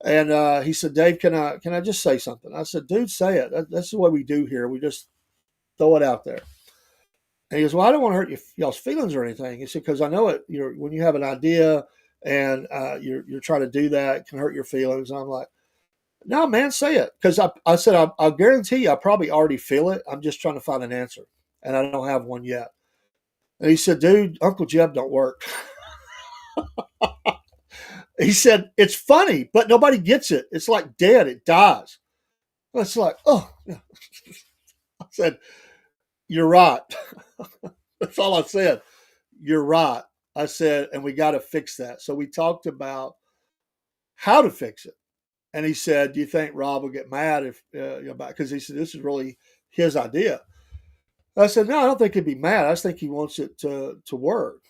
And he said, Dave, can I just say something? I said, dude, say it. That's what we do here. We just throw it out there. And he goes, well, I don't want to hurt y'all's feelings or anything. He said, because I know it. When you have an idea and you're trying to do that, it can hurt your feelings. And I'm like, no, man, say it. Because I said, I'll guarantee you, I probably already feel it. I'm just trying to find an answer, and I don't have one yet. And he said, dude, Uncle Jeb don't work. He said, it's funny, but nobody gets it. It's like dead. It dies. It's like, oh. I said, you're right. That's all I said. You're right. I said, and we got to fix that. So we talked about how to fix it. And he said, do you think Rob will get mad if, because he said, this is really his idea. I said, no, I don't think he'd be mad. I just think he wants it to work.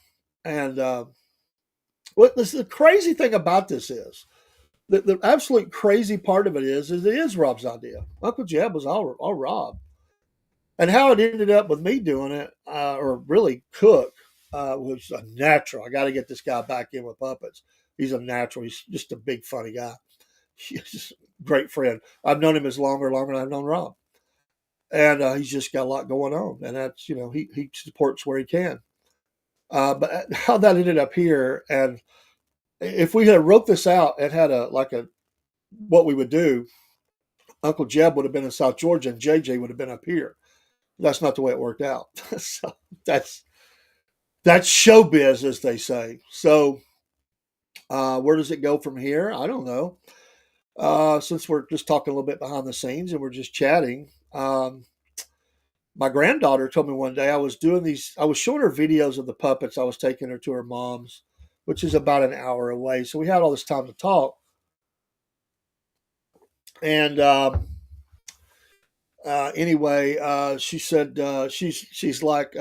And the crazy thing about this is, the absolute crazy part of it is Rob's idea. Uncle Jeb was all Rob. And how it ended up with me doing it, or really Cook, was a natural. I got to get this guy back in with puppets. He's a natural. He's just a big, funny guy. He's just a great friend. I've known him longer than I've known Rob. And he's just got a lot going on. And that's, he supports where he can. But how that ended up here, and if we had wrote this out and had what we would do, Uncle Jeb would have been in South Georgia and JJ would have been up here. That's not the way it worked out. So that's showbiz, as they say. So where does it go from here? I don't know. Since we're just talking a little bit behind the scenes and we're just chatting, my granddaughter told me one day I was showing her videos of the puppets. I was taking her to her mom's, which is about an hour away. So we had all this time to talk. And Anyway, she said she's like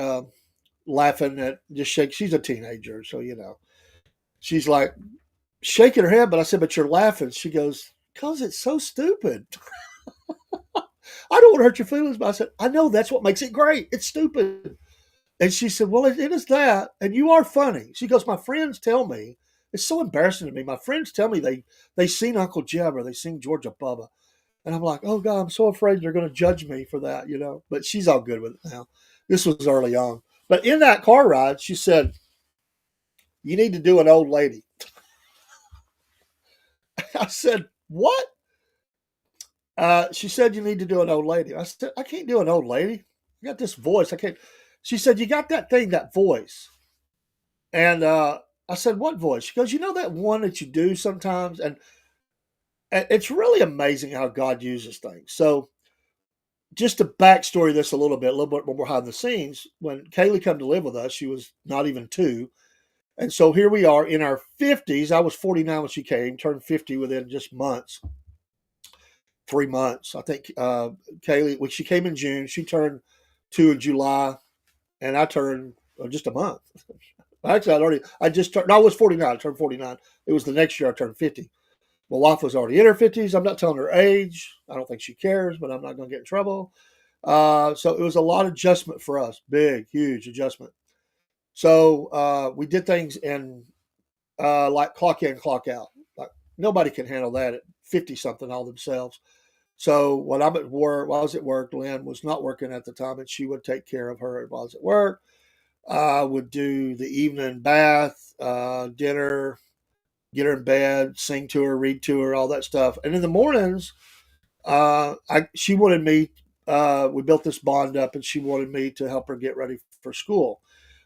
laughing at just shake. She's a teenager, so she's like shaking her head. But I said, "But you're laughing." She goes, "Cause it's so stupid." I don't want to hurt your feelings, but I said, "I know that's what makes it great. It's stupid." And she said, "Well, it is that, and you are funny." She goes, "My friends tell me it's so embarrassing to me. My friends tell me they seen Uncle Jeb or they seen Georgia Bubba." And I'm like, "Oh God, I'm so afraid they're going to judge me for that." But she's all good with it now. This was early on. But in that car ride, she said, "You need to do an old lady." I said, "What?" She said, "You need to do an old lady." I said, "I can't do an old lady. I got this voice. I can't." She said, "You got that thing, that voice." And I said, "What voice?" She goes, "You know that one that you do sometimes?" And it's really amazing how God uses things. So just to backstory this a little bit more behind the scenes, when Kaylee came to live with us, she was not even 2. And so here we are in our 50s. I was 49 when she came, turned 50 within just months, 3 months. I think Kaylee, when she came in June, she turned 2 in July, and I turned just a month. Actually, I just turned, no, I was 49. I turned 49. It was the next year I turned 50. My wife was already in her 50s. I'm not telling her age. I don't think she cares, but I'm not going to get in trouble. So it was a lot of adjustment for us. Big, huge adjustment. So we did things in like clock in, clock out. Like nobody can handle that at 50 something all themselves. So when I'm at work, while I was at work, Lynn was not working at the time, and she would take care of her while I was at work. I would do the evening bath, dinner, get her in bed, sing to her, read to her, all that stuff. And in the mornings, she wanted me. We built this bond up, and she wanted me to help her get ready for school.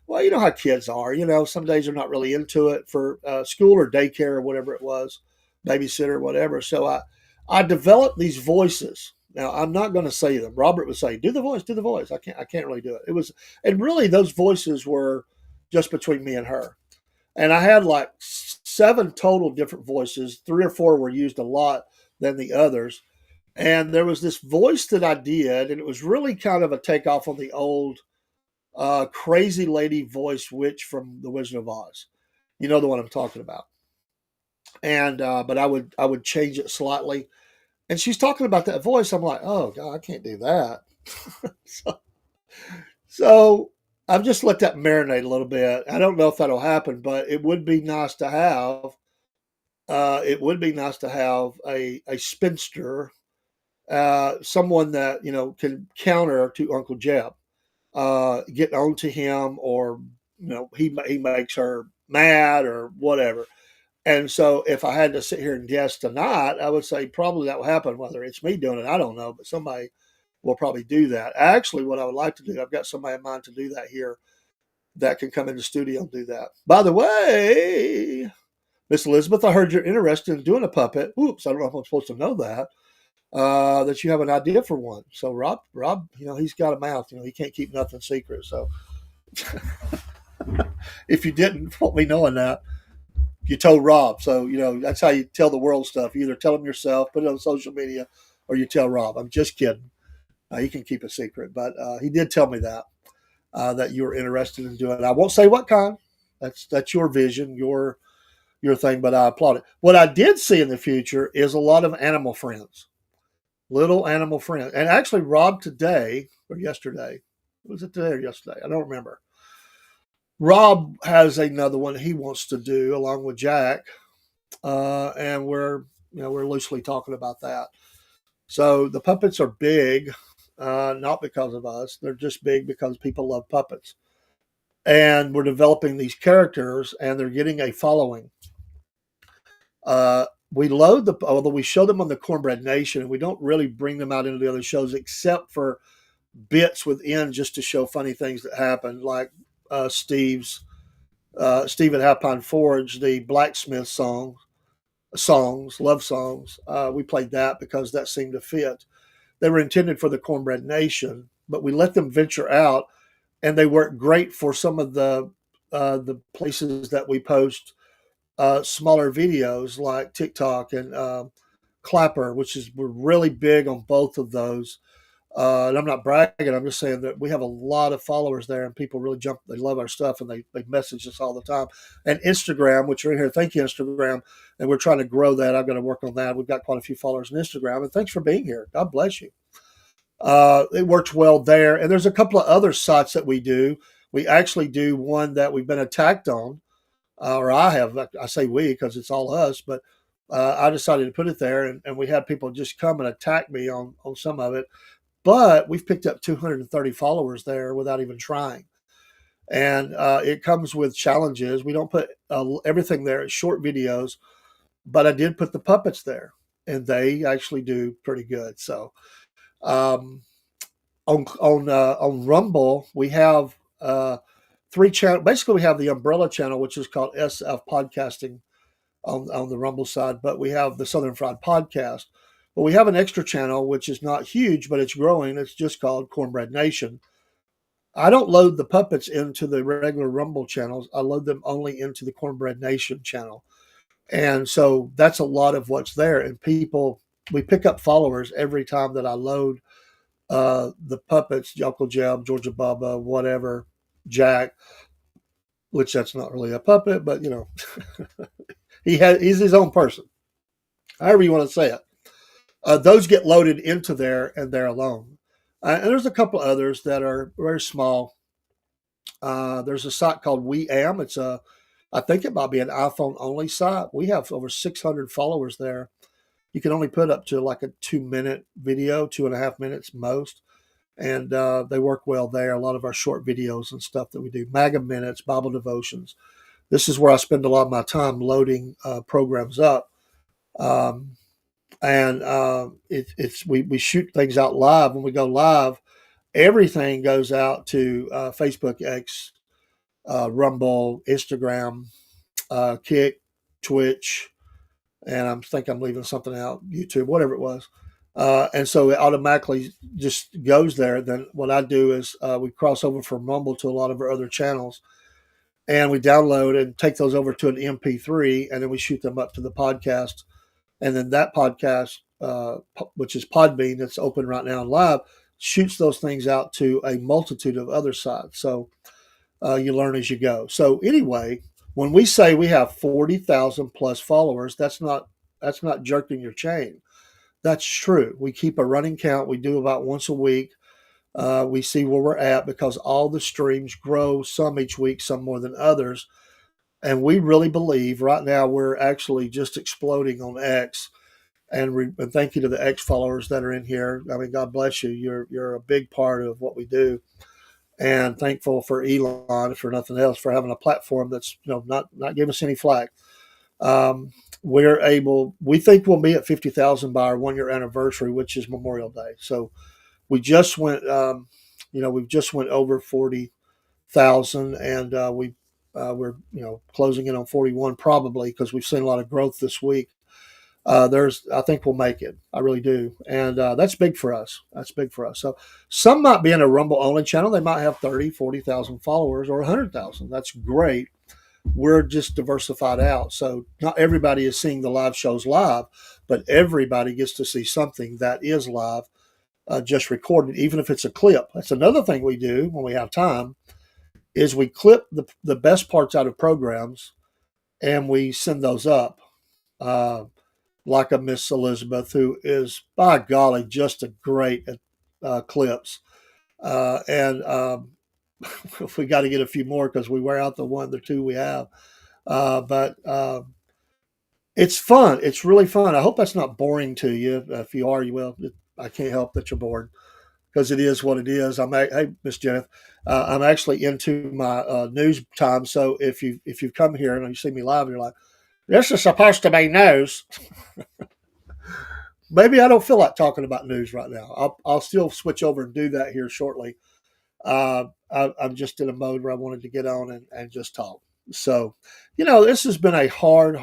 Well, you know how kids are. Some days they're not really into it for school or daycare or whatever it was, babysitter or whatever. So I developed these voices. Now I'm not going to say them. Robert would say, "Do the voice, do the voice." I can't really do it. And really those voices were just between me and her. And I had like 7 total different voices. 3 or 4 were used a lot than the others. And there was this voice that I did, and it was really kind of a takeoff on the old crazy lady voice witch from The Wizard of Oz. You know the one I'm talking about. And but I would change it slightly. And she's talking about that voice. I'm like, "Oh God, I can't do that." so, so I've just let that marinate a little bit. I don't know if that'll happen, but it would be nice to have. It would be nice to have a spinster, someone that can counter to Uncle Jeb, get on to him, or he makes her mad or whatever. And so if I had to sit here and guess tonight, I would say probably that will happen. Whether it's me doing it, I don't know, but somebody will probably do that. Actually, what I would like to do, I've got somebody in mind to do that here that can come in the studio and do that. By the way, Miss Elizabeth, I heard you're interested in doing a puppet. Oops, I don't know if I'm supposed to know that. That you have an idea for one. So Rob, he's got a mouth. He can't keep nothing secret. So if you didn't want me knowing that, you told Rob. So that's how you tell the world stuff. You either tell them yourself, put it on social media, or you tell Rob. I'm just kidding. He can keep a secret, but he did tell me that you were interested in doing it. I won't say what kind. That's your vision, your thing, but I applaud it. What I did see in the future is a lot of animal friends, little animal friends. And actually, Rob today or yesterday, was it today or yesterday? I don't remember. Rob has another one he wants to do along with Jack, and we're loosely talking about that. So the puppets are big, not because of us. They're just big because people love puppets, and we're developing these characters, and they're getting a following. Although we show them on the Cornbread Nation, we don't really bring them out into the other shows except for bits within, just to show funny things that happen, like Steve at Half Pine Forge, the blacksmith love songs. We played that because that seemed to fit. They were intended for the Cornbread Nation, but we let them venture out, and they work great for some of the places that we post smaller videos like TikTok and Clapper, we're really big on both of those. And I'm not bragging. I'm just saying that we have a lot of followers there, and people really jump. They love our stuff, and they message us all the time. And Instagram, which are in here, thank you, Instagram. And we're trying to grow that. I've got to work on that. We've got quite a few followers on Instagram, and thanks for being here. God bless you. It works well there. And there's a couple of other sites that we do. We actually do one that we've been attacked on, or I have. I say we because it's all us, but I decided to put it there, and we had people just come and attack me on some of it. But we've picked up 230 followers there without even trying. And it comes with challenges. We don't put everything there. It's short videos, but I did put the puppets there, and they actually do pretty good. So um, on Rumble, we have three channels. Basically, we have the umbrella channel, which is called SF Podcasting on the Rumble side, but we have the Southern Fried Podcast. But we have an extra channel, which is not huge, but it's growing. It's just called Cornbread Nation. I don't load the puppets into the regular Rumble channels. I load them only into the Cornbread Nation channel. And so that's a lot of what's there. And we pick up followers every time that I load the puppets, Uncle Jeb, Georgia Bubba, whatever, Jack, which that's not really a puppet, but he's his own person, however you want to say it. Those get loaded into there and they're alone. And there's a couple others that are very small. There's a site called We Am. I think it might be an iPhone only site. We have over 600 followers there. You can only put up to like a 2-minute video, 2.5 minutes most. And they work well there. A lot of our short videos and stuff that we do, MAGA Minutes, Bible devotions. This is where I spend a lot of my time loading programs up. We shoot things out live. When we go live, everything goes out to Facebook, X, Rumble, Instagram, Kick, Twitch, and I think I'm leaving something out, YouTube, whatever it was. And so it automatically just goes there. Then what I do is we cross over from Rumble to a lot of our other channels, and we download and take those over to an MP3, and then we shoot them up to the podcast. And then that podcast, which is Podbean, that's open right now and live, shoots those things out to a multitude of other sites. So you learn as you go. So anyway, when we say we have 40,000 plus followers, that's not jerking your chain. That's true. We keep a running count. We do about once a week. We see where we're at because all the streams grow, some each week, some more than others. And we really believe right now we're actually just exploding on X. And thank you to the X followers that are in here. I mean, God bless you. You're a big part of what we do. And thankful for Elon, for nothing else, for having a platform that's not giving us any flack. We think we'll be at 50,000 by our 1-year anniversary, which is Memorial Day. So we just went, we've just went over 40,000, and we're closing in on 41 probably because we've seen a lot of growth this week. I think we'll make it. I really do. And that's big for us. So some might be in a Rumble only channel. They might have 30, 40,000 followers or 100,000. That's great. We're just diversified out. So not everybody is seeing the live shows live, but everybody gets to see something that is live, just recorded, even if it's a clip. That's another thing we do when we have time is we clip the best parts out of programs and we send those up. Like a Miss Elizabeth, who is, by golly, just a great clips. And we got to get a few more because we wear out the 2 we have. But it's fun. It's really fun. I hope that's not boring to you. If you are, you will. I can't help that you're bored because it is what it is. Hey, Miss Jennifer, I'm actually into my news time. So if you've come here and you see me live, you're like, this is supposed to be news. Maybe I don't feel like talking about news right now. I'll still switch over and do that here shortly. I'm just in a mode where I wanted to get on and just talk. So, this has been a hard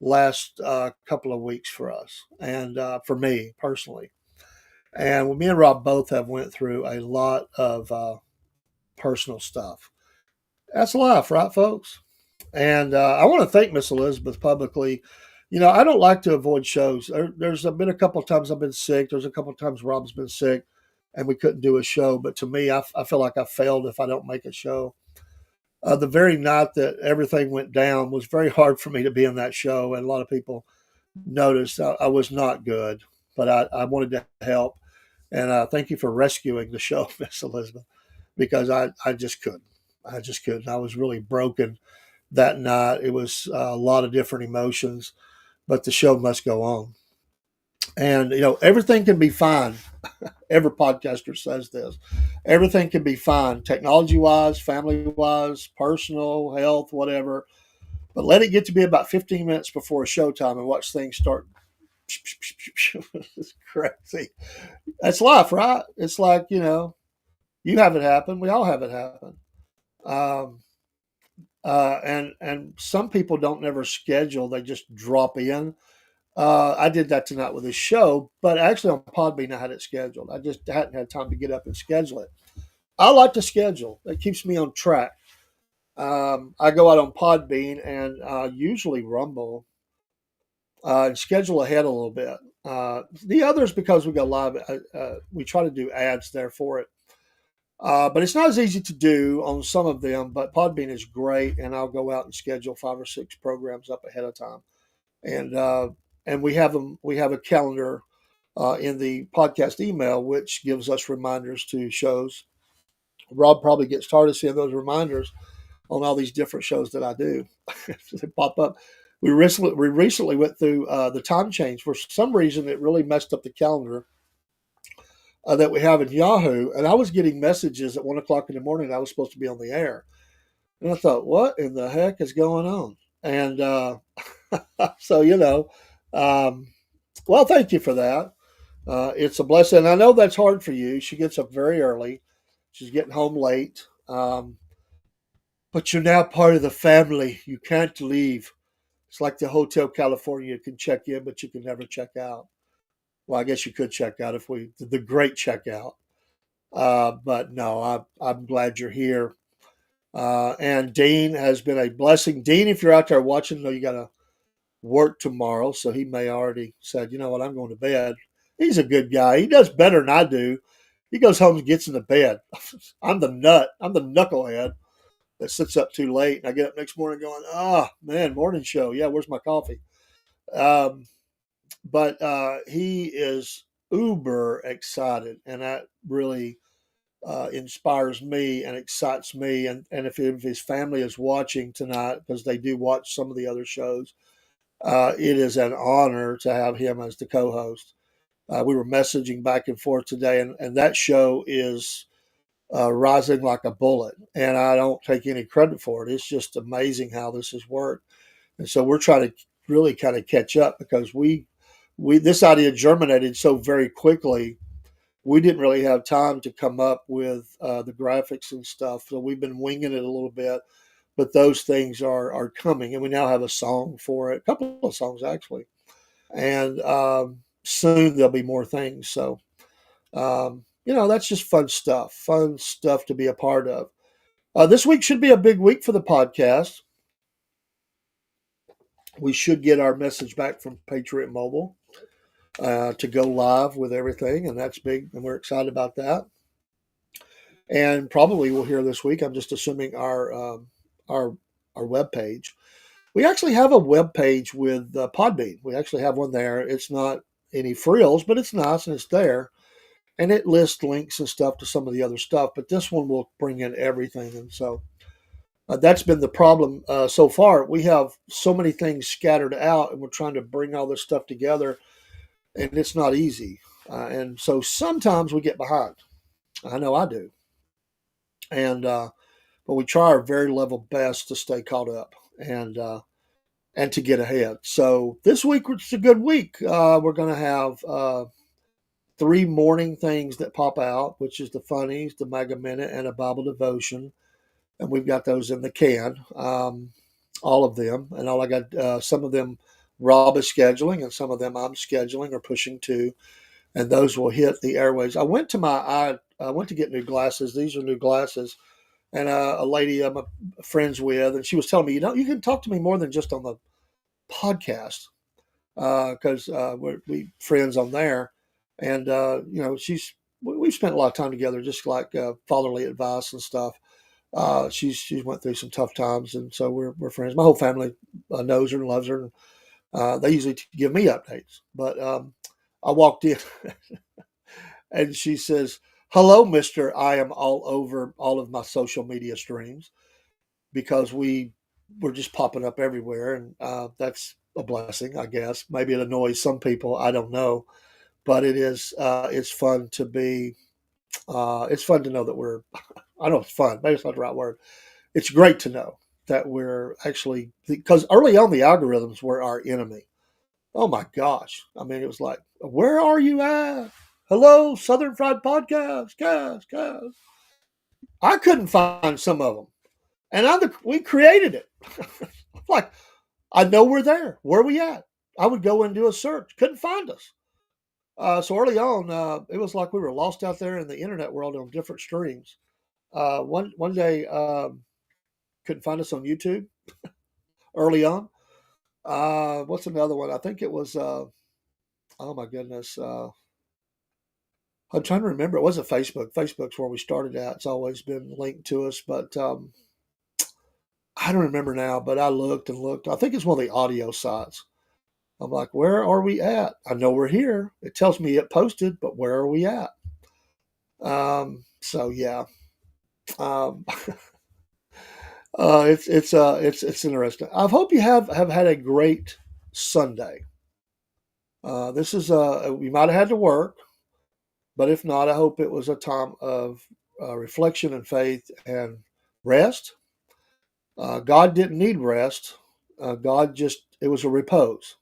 last couple of weeks for us and for me personally. And me and Rob both have went through a lot of personal stuff. That's life, right, folks? And I want to thank Miss Elizabeth publicly. I don't like to avoid shows. There's been a couple of times I've been sick. There's a couple of times Rob's been sick and we couldn't do a show. But to me, I feel like I failed if I don't make a show. The very night that everything went down was very hard for me to be in that show. And a lot of people noticed I was not good, but I wanted to help. And thank you for rescuing the show, Miss Elizabeth, because I just couldn't. I just couldn't. I was really broken that night. It was a lot of different emotions, but the show must go on. And, everything can be fine. Every podcaster says this. Everything can be fine, technology wise, family wise, personal, health, whatever. But let it get to be about 15 minutes before showtime and watch things start. It's crazy. That's life, right? It's like, you have it happen. We all have it happen. Um, and some people don't never schedule; they just drop in. I did that tonight with a show, but actually on Podbean I had it scheduled. I just hadn't had time to get up and schedule it. I like to schedule; it keeps me on track. I go out on Podbean and usually Rumble and schedule ahead a little bit. The others, because we go live, we try to do ads there for it. But it's not as easy to do on some of them. But Podbean is great, and I'll go out and schedule 5 or 6 programs up ahead of time, and we have them. We have a calendar in the podcast email, which gives us reminders to shows. Rob probably gets tired of seeing those reminders on all these different shows that I do. They pop up. We recently went through the time change. For some reason, it really messed up the calendar that we have in Yahoo. And I was getting messages at 1 o'clock in the morning. I was supposed to be on the air. And I thought, what in the heck is going on? And so, well, thank you for that. It's a blessing. I know that's hard for you. She gets up very early. She's getting home late. But you're now part of the family. You can't leave. It's like the Hotel California. You can check in, but you can never check out. Well, I guess you could check out if we did the great checkout. But no, I'm glad you're here. And Dean has been a blessing. Dean, if you're out there watching, know you got to work tomorrow. So he may already said, you know what, I'm going to bed. He's a good guy. He does better than I do. He goes home and gets in the bed. I'm the nut. I'm the knucklehead that sits up too late. And I get up next morning going, man, morning show. Yeah, where's my coffee? But he is uber excited. And that really inspires me and excites me. And if his family is watching tonight, because they do watch some of the other shows, it is an honor to have him as the co-host. We were messaging back and forth today, and that show is rising like a bullet. And I don't take any credit for it. It's just amazing how this has worked. And so we're trying to really kind of catch up because we this idea germinated so very quickly. We didn't really have time to come up with the graphics and stuff. So we've been winging it a little bit, but those things are coming. And we now have a song for it, a couple of songs actually. And soon there'll be more things. So, that's just fun stuff to be a part of. This week should be a big week for the podcast. We should get our message back from Patriot Mobile to go live with everything, and that's big, and we're excited about that. And probably we'll hear this week. I'm just assuming our web page. We actually have a web page with Podbean. We actually have one there. It's not any frills, but it's nice and it's there, and it lists links and stuff to some of the other stuff. But this one will bring in everything, and so that's been the problem so far. We have so many things scattered out, and we're trying to bring all this stuff together, and it's not easy. And so sometimes we get behind. I know I do. And but we try our very level best to stay caught up and to get ahead. So this week it's a good week. We're going to have 3 morning things that pop out, which is the funnies, the Mega Minute, and a Bible devotion. And we've got those in the can, all of them. And all I got, some of them Rob is scheduling, and some of them I'm scheduling or pushing to, and those will hit the airways. I went to get new glasses. These are new glasses, and a lady I'm friends with, and she was telling me, you can talk to me more than just on the podcast. because we friends on there, and we've spent a lot of time together, just like fatherly advice and stuff. She's went through some tough times, and so we're friends. My whole family knows her and loves her. And, they usually give me updates, but I walked in and she says, "Hello, Mister. I am all over all of my social media streams because we're just popping up everywhere, and that's a blessing, I guess. Maybe it annoys some people. I don't know, but it is. It's fun to be. It's fun to know that we're. I don't know. It's fun. Maybe it's not the right word. It's great to know that we're actually, because early on the algorithms were our enemy. Oh my gosh! I mean, it was like, where are you at? Hello, Southern Fried Podcast, guys. I couldn't find some of them, and we created it. Like, I know we're there. Where are we at? I would go and do a search. Couldn't find us. So early on, it was like we were lost out there in the internet world on different streams. One day, couldn't find us on YouTube early on. What's another one? I think it was. Oh my goodness. I'm trying to remember. It wasn't Facebook. Facebook's where we started at. It's always been linked to us, but I don't remember now. But I looked and looked. I think it's one of the audio sites. I'm like, where are we at? I know we're here. It tells me it posted, but where are we at? So yeah, um, it's interesting. I hope you have had a great Sunday. This is you might have had to work, but if not, I hope it was a time of reflection and faith and rest. God didn't need rest. God just, it was a repose.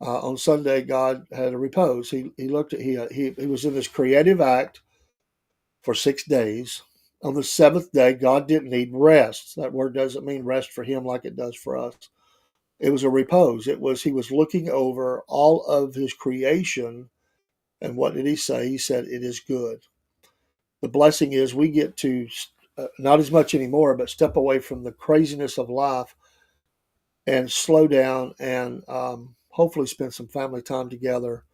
On Sunday, God had a repose. He looked at, he was in this creative act for 6 days. On the seventh day, God didn't need rest. That word doesn't mean rest for him like it does for us. It was a repose. He was looking over all of his creation. And what did he say? He said, it is good. The blessing is we get to, not as much anymore, but step away from the craziness of life and slow down and hopefully spend some family time together,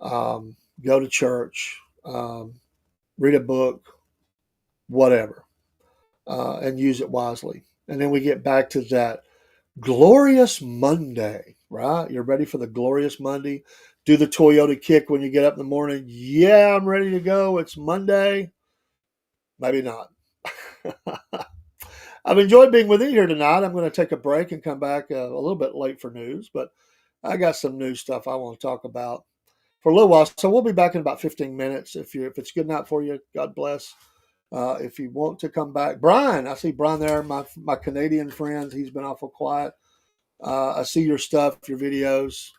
go to church, read a book, whatever, and use it wisely. And then we get back to that glorious Monday, right? You're ready for the glorious Monday. Do the Toyota kick when you get up in the morning. Yeah, I'm ready to go. It's Monday. Maybe not. I've enjoyed being with you here tonight. I'm going to take a break and come back a little bit late for news, but I got some news stuff I want to talk about for a little while. So we'll be back in about 15 minutes. If it's good night for you, God bless. If you want to come back, Brian, I see Brian there, my Canadian friend. He's been awful quiet. I see your stuff, your videos.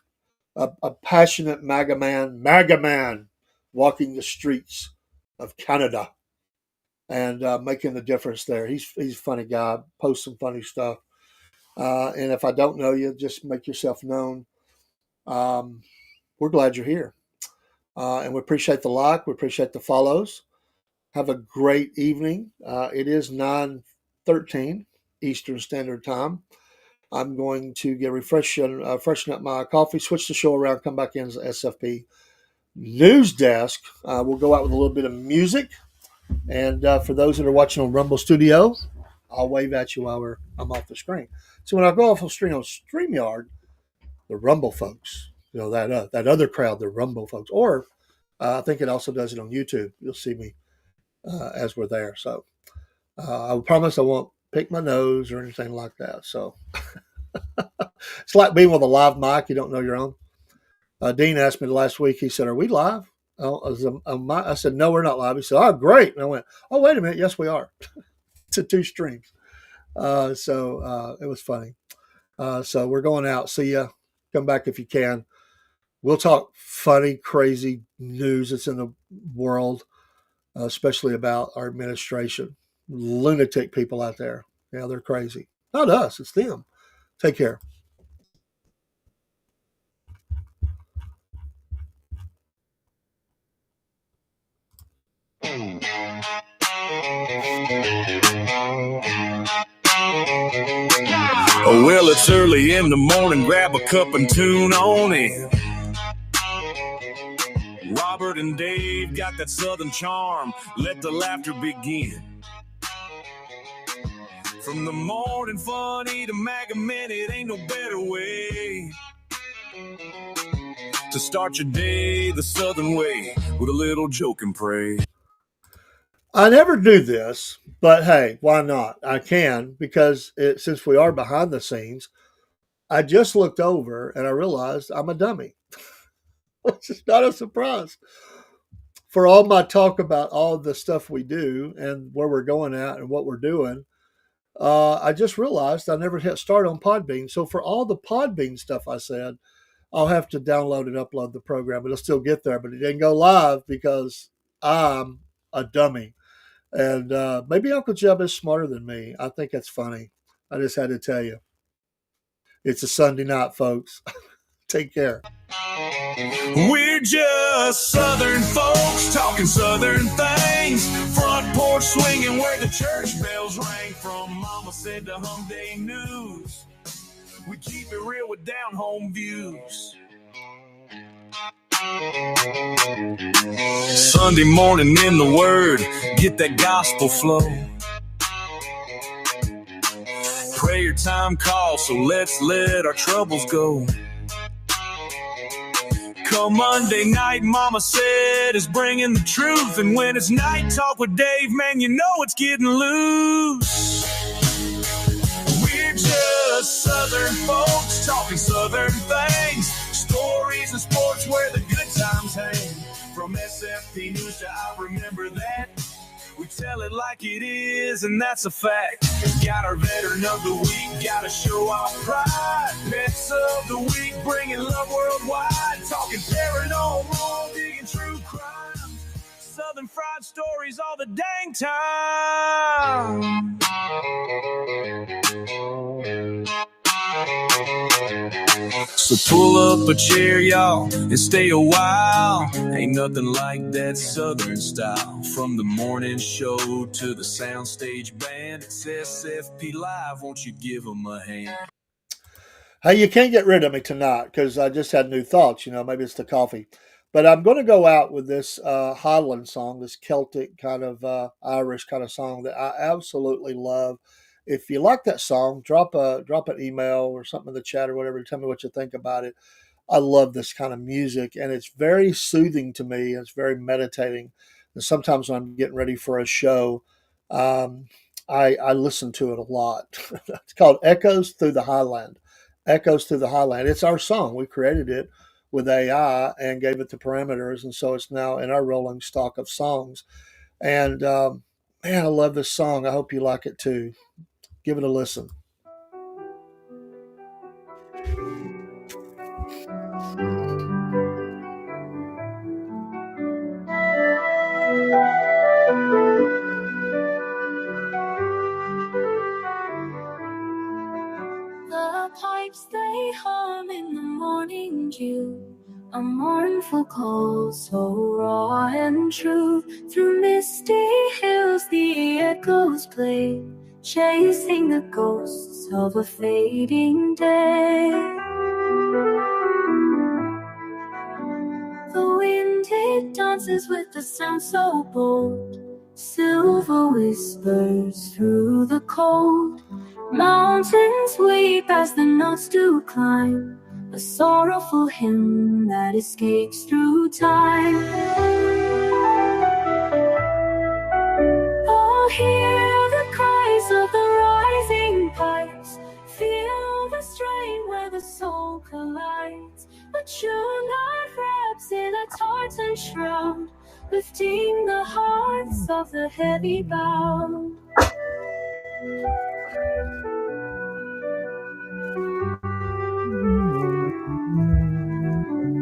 A passionate MAGA man walking the streets of Canada and making the difference there. He's a funny guy, posts some funny stuff. And if I don't know you, just make yourself known. We're glad you're here. And we appreciate the like. We appreciate the follows. Have a great evening. It is 9:13 Eastern Standard Time. I'm going to get freshen up my coffee, switch the show around, come back in as SFP News Desk. We'll go out with a little bit of music. And for those that are watching on Rumble Studio, I'll wave at you while I'm off the screen. So when I go off the screen on StreamYard, the Rumble folks, that other crowd, the Rumble folks, or I think it also does it on YouTube. You'll see me as we're there. So I promise I won't pick my nose or anything like that. So it's like being with a live mic. You don't know you're on. Dean asked me last week. He said, "Are we live?" I said, "No, we're not live." He said, "Oh, great." And I went, "Oh, wait a minute. Yes, we are." To 2 streams. So it was funny. So we're going out. See ya. Come back if you can. We'll talk funny, crazy news that's in the world, especially about our administration. Lunatic people out there. Yeah, they're crazy. Not us. It's them. Take care. Well, it's early in the morning, grab a cup and tune on in. Robert and Dave got that southern charm, let the laughter begin. From the morning funny to Maga Minute, ain't no better way to start your day the southern way, with a little joke and pray. I never do this, but hey, why not? I can, because since we are behind the scenes, I just looked over and I realized I'm a dummy, which is not a surprise. For all my talk about all the stuff we do and where we're going at and what we're doing, I just realized I never hit start on Podbean. So for all the Podbean stuff I said, I'll have to download and upload the program. It'll still get there, but it didn't go live because I'm a dummy. And maybe Uncle Jeb is smarter than me. I think it's funny. I just had to tell you. It's a Sunday night, folks. Take care. We're just Southern folks talking Southern things. Front porch swinging where the church bells rang. From Mama Said to Hum Day News, we keep it real with down home views. Sunday morning in the Word, get that gospel flow. Prayer time calls, so let's let our troubles go. Come Monday night, Mama Said is bringing the truth. And when it's night talk with Dave, man, you know it's getting loose. We're just Southern folks talking Southern things. Stories and sports where the good times hang. From SFP News to I Remember That, we tell it like it is, and that's a fact. Got our veteran of the week, gotta show our pride. Pets of the week, bringing love worldwide. Talking paranormal, digging true crime. Southern fried stories all the dang time. So pull up a chair, y'all, and stay a while. Ain't nothing like that Southern style. From the morning show to the soundstage band, it's SFP Live, won't you give them a hand? Hey, you can't get rid of me tonight because I just had new thoughts. Maybe it's the coffee. But I'm going to go out with this Highland song, this Celtic kind of Irish kind of song that I absolutely love. If you like that song, drop an email or something in the chat or whatever. Tell me what you think about it. I love this kind of music, and it's very soothing to me. It's very meditating. And sometimes when I'm getting ready for a show, I listen to it a lot. It's called Echoes Through the Highland. Echoes Through the Highland. It's our song. We created it with AI and gave it the parameters, and so it's now in our rolling stock of songs. And man, I love this song. I hope you like it too. Give it a listen. The pipes they hum in the morning dew, a mournful call so raw and true. Through misty hills the echoes play, chasing the ghosts of a fading day. The wind it dances with the sound so bold, silver whispers through the cold. Mountains weep as the notes do climb, a sorrowful hymn that escapes through time. Oh, hear the cries of the rising pipes, feel the strain where the soul collides. A true night wraps in a tartan shroud, lifting the hearts of the heavy bound.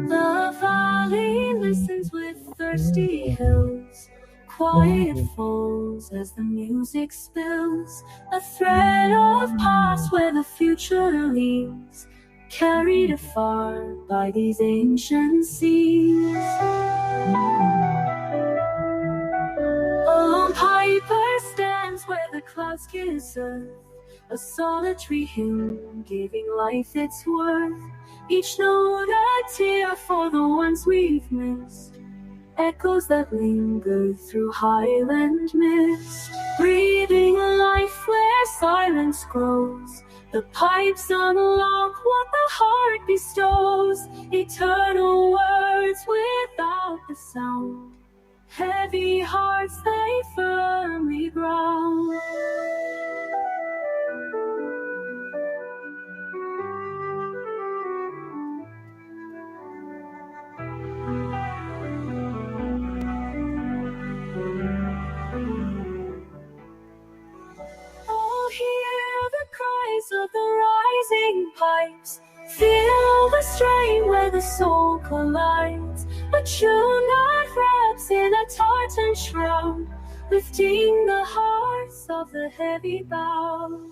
The valley listens with thirsty hills, quiet falls as the music spills, a thread of past where the future leads, carried afar by these ancient seas. A lone piper stands where the clouds kiss earth, a solitary hymn giving life its worth. Each note a tear for the ones we've missed, echoes that linger through highland mist. Breathing life where silence grows, the pipes unlock what the heart bestows. Eternal words without the sound, heavy hearts they firmly ground. Oh, hear the cries of the rising pipes, feel the strain where the soul collides. A tune that wraps in a tartan shroud, lifting the hearts of the heavy bowed.